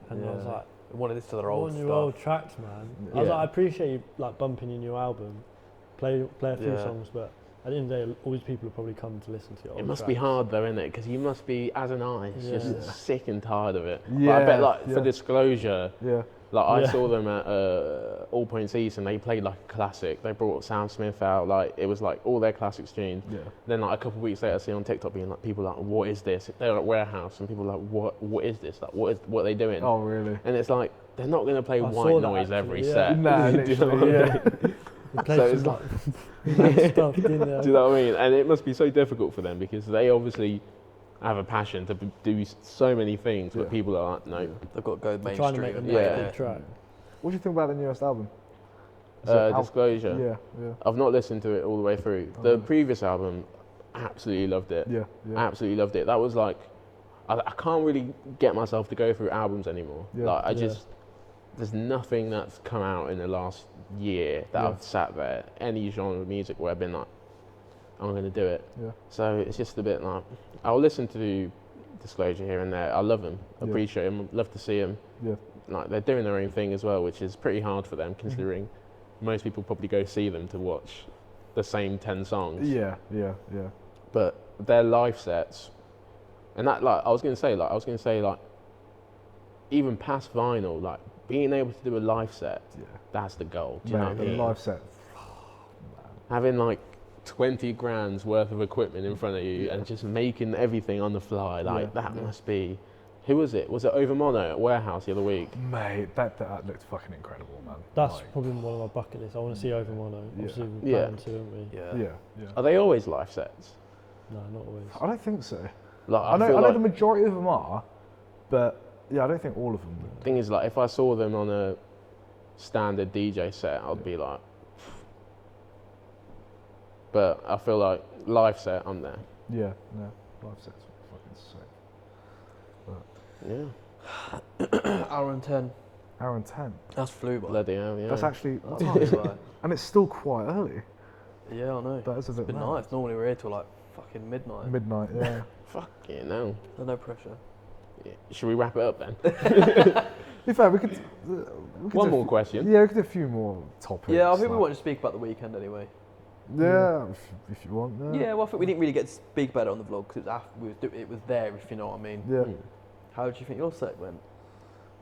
and I was Yeah. like, I wanted this to their "What old new stuff. old tracks, man." I was Yeah. like, "I appreciate you like bumping your new album, play a few Yeah. songs, but at the end of the day, all these people have probably come to listen to your old It must tracks. be hard though, isn't it? Because you must be, as an artist, Yeah. just sick and tired of it. Yeah, But I bet, like, yeah. for Disclosure, Yeah, like I Yeah. saw them at All Points East, and they played like a classic. They brought Sam Smith out, like it was like all their classic tunes. yeah. Then like a couple of weeks later, I see on TikTok being like people like, "What is this?" They're at Warehouse, and people are like, "What is this? Like, what are they doing?" Oh really? And it's like they're not going to play I white saw that noise actually, every yeah. set. Nah, Do you know what I literally, mean? yeah. They played So some, it's like mad stuff, didn't they? Do you know what I mean? And it must be so difficult for them because they obviously have a passion to do so many things, but Yeah. people are like, no. They've got to go They're mainstream. trying to make a and big, Yeah. big track. What do you think about the newest album? Is it out? Disclosure. Yeah, I've not listened to it all the way through. Oh, The really? previous album, absolutely loved it. yeah, yeah. Absolutely loved it. That was like, I can't really get myself to go through albums anymore. Yeah. Like I Yeah. just, there's nothing that's come out in the last year that Yeah. I've sat there, any genre of music where I've been like, I'm going to do it. Yeah. So it's just a bit like, I'll listen to Disclosure here and there. I love them, Yeah. appreciate them, love to see them. Yeah. Like they're doing their own thing as well, which is pretty hard for them Mm-hmm. considering most people probably go see them to watch the same 10 songs. Yeah. But their live sets, and that like I was gonna say like even past vinyl, like being able to do a live set, Yeah. that's the goal. Do you know Mate, what I the mean? live set. Having like 20 grand's worth of equipment in front of you and just making everything on the fly, like Yeah, that yeah. must be. Who was it? Was it Over Mono at Warehouse the other week? Mate, that looked fucking incredible, man. That's Like, probably one of my bucket lists. I want to see Over Mono. Yeah. Obviously, we're Yeah. planning to, aren't we? Yeah. yeah. Are they always live sets? No, not always. I don't think so. Like I know feel like the majority of them are, but yeah, I don't think all of them. thing is, like, if I saw them on a standard DJ set, I'd be like. But I feel like live set, I'm there. Yeah, no, live sets are fucking sick. Yeah, Hour and 10. Hour and 10. That's flew by. bloody hell, yeah. That's actually, That's flew by. and it's still quite early. Yeah, I know. That is a It's bit been mad. nice. Normally we're here till like fucking midnight. Midnight, yeah. Fucking hell. There's no pressure. Yeah. Should we wrap it up then? To be fair, we could One do more question. Yeah, we could do a few more topics. Yeah, I think we like- want to speak about the weekend anyway. Yeah, if you want. Yeah, well, I think we didn't really get to speak about it on the vlog because it was after it was there, if you know what I mean. Yeah. Hmm. How do you think your set went?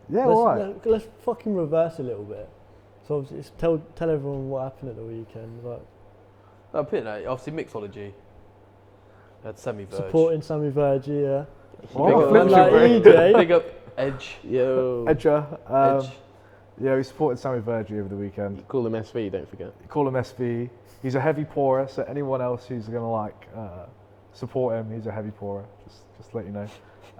Yeah, let's, all right. let's fucking reverse a little bit. So obviously, tell everyone what happened at the weekend. Like I'm putting that, obviously mixology. Had semi-verge. supporting Sammy Vergi, yeah. Oh, Big up flip And Flipped like it, EJ. Big up Edge. Yo. Edger. Edge. Yeah, we supported Sammy Vergi over the weekend. You call him SV, don't forget. Call him SV. He's a heavy pourer, so anyone else who's gonna like support him, he's a heavy pourer. Just to let you know.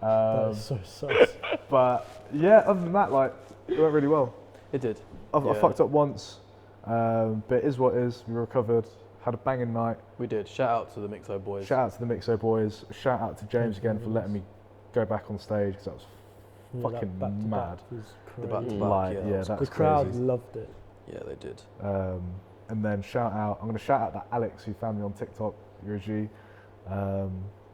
That is so sus. But yeah, other than that, like it went really well. It did. I Yeah. fucked up once, but it is what it is. We recovered. Had a banging night. We did. Shout out to the Mixo boys. Shout out to the Mixo boys. Shout out to James again for letting me go back on stage because that was Yeah, that Fucking back-to-back mad. was The crazy. back-to-back, like, yeah, yeah, that's that's The crowd crazy. loved it. Yeah, they did. And then shout out. I'm going to shout out that Alex who found me on TikTok. You're a G.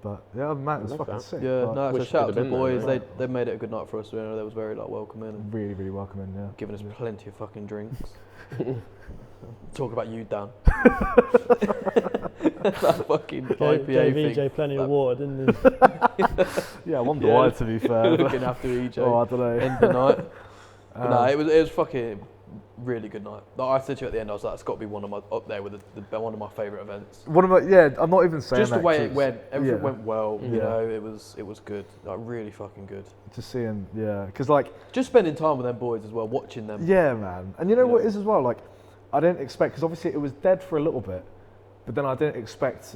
But yeah, man, it was love fucking that. sick. Yeah, like, no, so wish shout out we'd to have the been there, boys. mate. They made it a good night for us. You know, they was very like welcoming and really, really welcoming. Yeah. giving us plenty of fucking drinks. Talk about you, Dan. That fucking IPA Gave thing. EJ plenty of Like- water, didn't he? Yeah, I wonder Yeah. why. To be fair, Looking after EJ. oh, I don't know. End of the night. But no, Um, it was fucking really good night. Like I said to you at the end, I was like, it's got to be one of my up there with one of my favourite events. One of my, yeah, I'm not even saying Just the that way 'cause it went, everything yeah. went well. You Yeah. know, it was good, like really fucking good. Just seeing, yeah, because like, Just spending time with them boys as well, watching them. yeah, man, and you know You what know. is as well, like, I didn't expect, because obviously it was dead for a little bit, but then I didn't expect,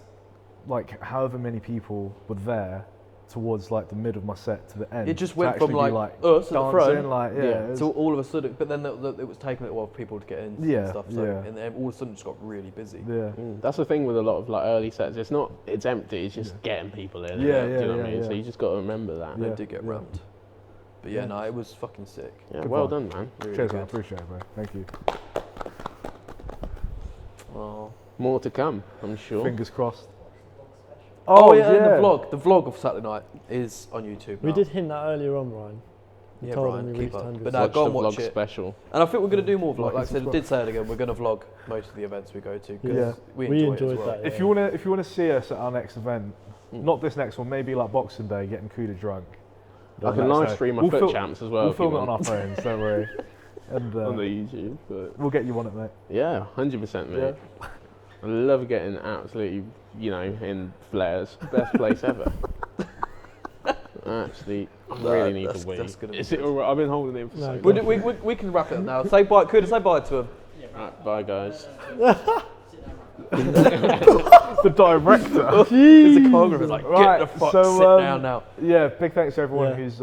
like, however many people were there towards like the mid of my set to the end. It just to went from actually be, like us at the dancing, front, like, yeah, it was- to all of a sudden. But then it was taking a little while for people to get in Yeah, and stuff. So, yeah. and then all of a sudden it just got really busy. yeah. That's the thing with a lot of like early sets. It's empty. It's just getting people in. Yeah, innit? yeah, Do you know what I yeah, mean? yeah. So you just got to remember that. They Yeah, did get yeah. rammed. But yeah, no, it was fucking sick. Yeah, Good well one. done, man. Really Cheers, man. good. Appreciate it, bro. Thank you. Oh. More to come, I'm sure. Fingers crossed. Oh, yeah, and the vlog of Saturday night is on YouTube We now. did hint that earlier on, Ryan. We Yeah, told Brian, him we keep reached up. 100. But no, Watch go the and watch vlog it. special. And I think we're going to do more vlogs. Like Like I and said, I subscribe. did say it again. We're going to vlog most of the events we go to because Yeah. we We enjoy it as enjoyed well. that, If yeah. you wanna see us at our next event, not this next one, maybe like Boxing Day, getting Kuda drunk. I can let us live know. stream my We'll foot fil- champs as well. We'll if you film it on want. our phones, don't worry. And on the YouTube. But we'll get you on it, mate. yeah, 100%, mate. I love getting absolutely, in flares. Best place ever. Actually, I really need that's- to wee. that's gonna be Is it good. alright? I've been holding it for No, so go long. We can wrap it up now. Say bye. Kuda, say bye to him. Right, bye, guys. The director. There's a choreographer like, Right, get the fuck, so, sit down now. Yeah, big thanks to everyone Yeah. who's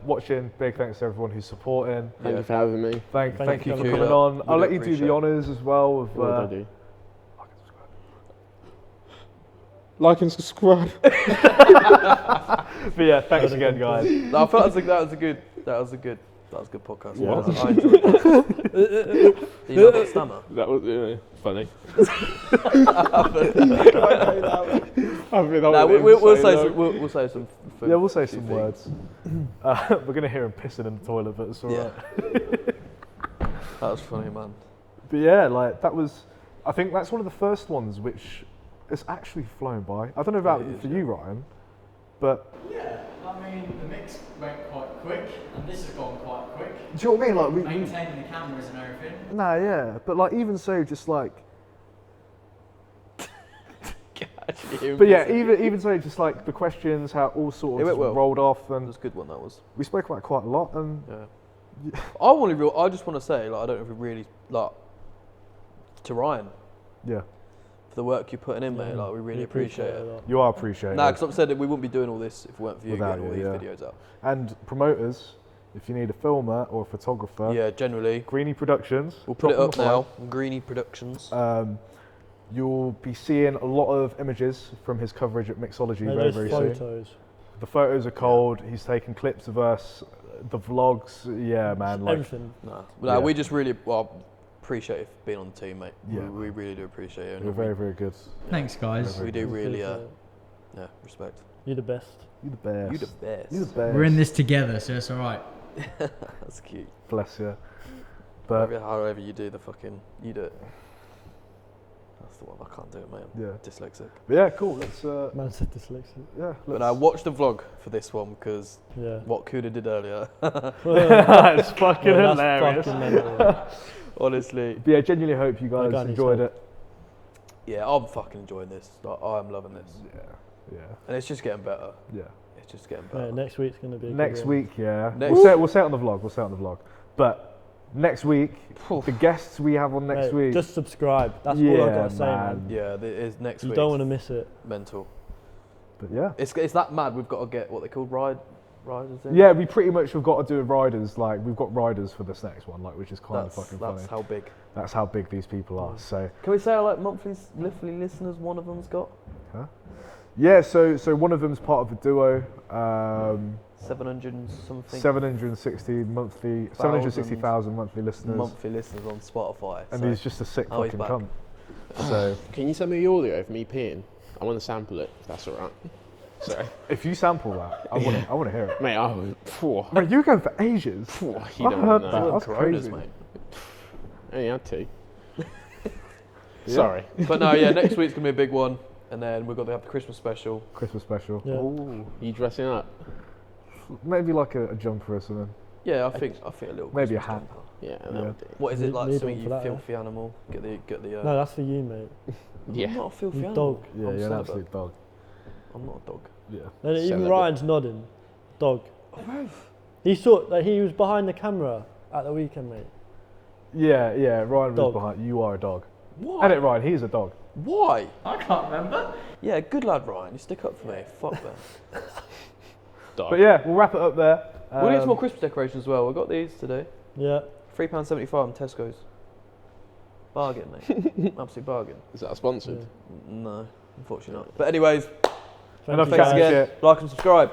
watching. Big thanks to everyone who's supporting. Thank you for having me. Thank you for you. coming Kuda. on. We I'll do let you do appreciate the it. honours as well. Of, What did I do? Like and subscribe. But yeah, thanks again, guys. No, I felt that was a good podcast. Yeah. I enjoyed it. You know about stammer? That was funny. No, we'll say some. Yeah, we'll say some things. words. We're gonna hear him pissing in the toilet, but it's alright. That was funny, man. But yeah, like that was. I think that's one of the first ones which has actually flown by. I don't know about It is, for you, Ryan, but Yeah, I mean, the mix went quite quick, and this has gone quite quick. do you know what I mean? Like we Maintaining the cameras and everything. nah, yeah, but like even so, just like. But yeah, even so, just like the questions, how it all sort It of went just well. rolled off, That and was a good one. That was. we spoke about it quite a lot, and Yeah. I just want to say, like, I don't know if we really like to Ryan yeah, for the work you're putting in, mate. Like, we really appreciate it. a lot. you are appreciated. Nah, because I've said that we wouldn't be doing all this if it weren't for you Without getting all you, these yeah. videos out. And promoters, if you need a filmer or a photographer, Yeah, generally. Greenie Productions. We'll put it drop up them a now. Greenie Productions. You'll be seeing a lot of images from his coverage at Mixology No, very, those very soon. photos. The photos are cold. He's taking clips of us, the vlogs. Yeah, man. Like, Everything. Nah, Yeah. we just really appreciate you being on the team, mate. Yeah. We really do appreciate it. you're very, very good. Thanks, guys. We do really, Appreciate it. respect. You're the best. You the best. You the best. You the best. We're in this together, so it's all right. That's cute. Bless you. But However you do the fucking, you do it. That's the one. I can't do it, mate. I'm yeah, dyslexic. but yeah, cool. Let's Man said dyslexic. yeah. But I watched the vlog for this one because Yeah. what Kuda did earlier. it's fucking Well, that's hilarious. fucking mental. Honestly, But yeah, genuinely hope you guys God, he's enjoyed so- it. yeah, I'm fucking enjoying this. Like, I'm loving this, Yeah, yeah, and it's just getting better. yeah. It's just getting Yeah, better. next week's going to be a good Next one. week, yeah. Next- We'll say it on the vlog. We'll say it on the vlog. But next week, the guests we have on next Mate, week. Just subscribe. That's all Yeah, I've got to say, man. Yeah, it is next You week. don't want to miss it. Mental. But yeah. It's that mad. We've got to get what they call riders in. Yeah, we pretty much have got to do riders. Like we've got riders for this next one, like which is kind of fucking funny. That's how big. That's how big these people are. So Can we say our like monthly listeners? One of them's got yeah, so one of them's part of a duo. 700 and something 760,000 monthly listeners, monthly listeners on Spotify. and so he's just a sick Oh, he's fucking back. cunt. So Can you send me the audio of me peeing? I want to sample it, if that's alright. Sorry. If you sample that, I want to hear it. Mate, I would. Phew, Mate, you're going for ages. phew, I you don't heard know. that. That's Coronas, crazy. mate. Only had 2. Sorry. But no, yeah, next week's gonna be a big one, and then we've got to have the Christmas special. Christmas special. Yeah. Ooh. You dressing up? Maybe like a jumper or something. Yeah, I think a little. Maybe a Christmas hat. jumper. Yeah, that Yeah. would do. What is it Need- like? need Something one you for that, filthy animal? Get the. No, that's for you, mate. I'm Yeah. not a filthy You animal. dog. Yeah, I'm you're an celibate. absolute dog. I'm not a dog. Yeah. No, even Celibate. Ryan's nodding. Dog. He saw that he was behind the camera at the weekend, mate. Yeah, yeah. Ryan was Dog. behind. You are a dog. Why? Edit Ryan. He's a dog. Why? I can't remember. Yeah, good lad, Ryan. You stick up for me. Fuck that. Dog. But yeah, we'll wrap it up there. We'll get some more Christmas decorations as well. We got these today. Yeah. £3.75 on Tesco's. Bargain, mate. Absolute bargain. Is that sponsored? Yeah. No, unfortunately not. But anyways, Thank Enough you, thanks chatting guys. again. shit. Like and subscribe.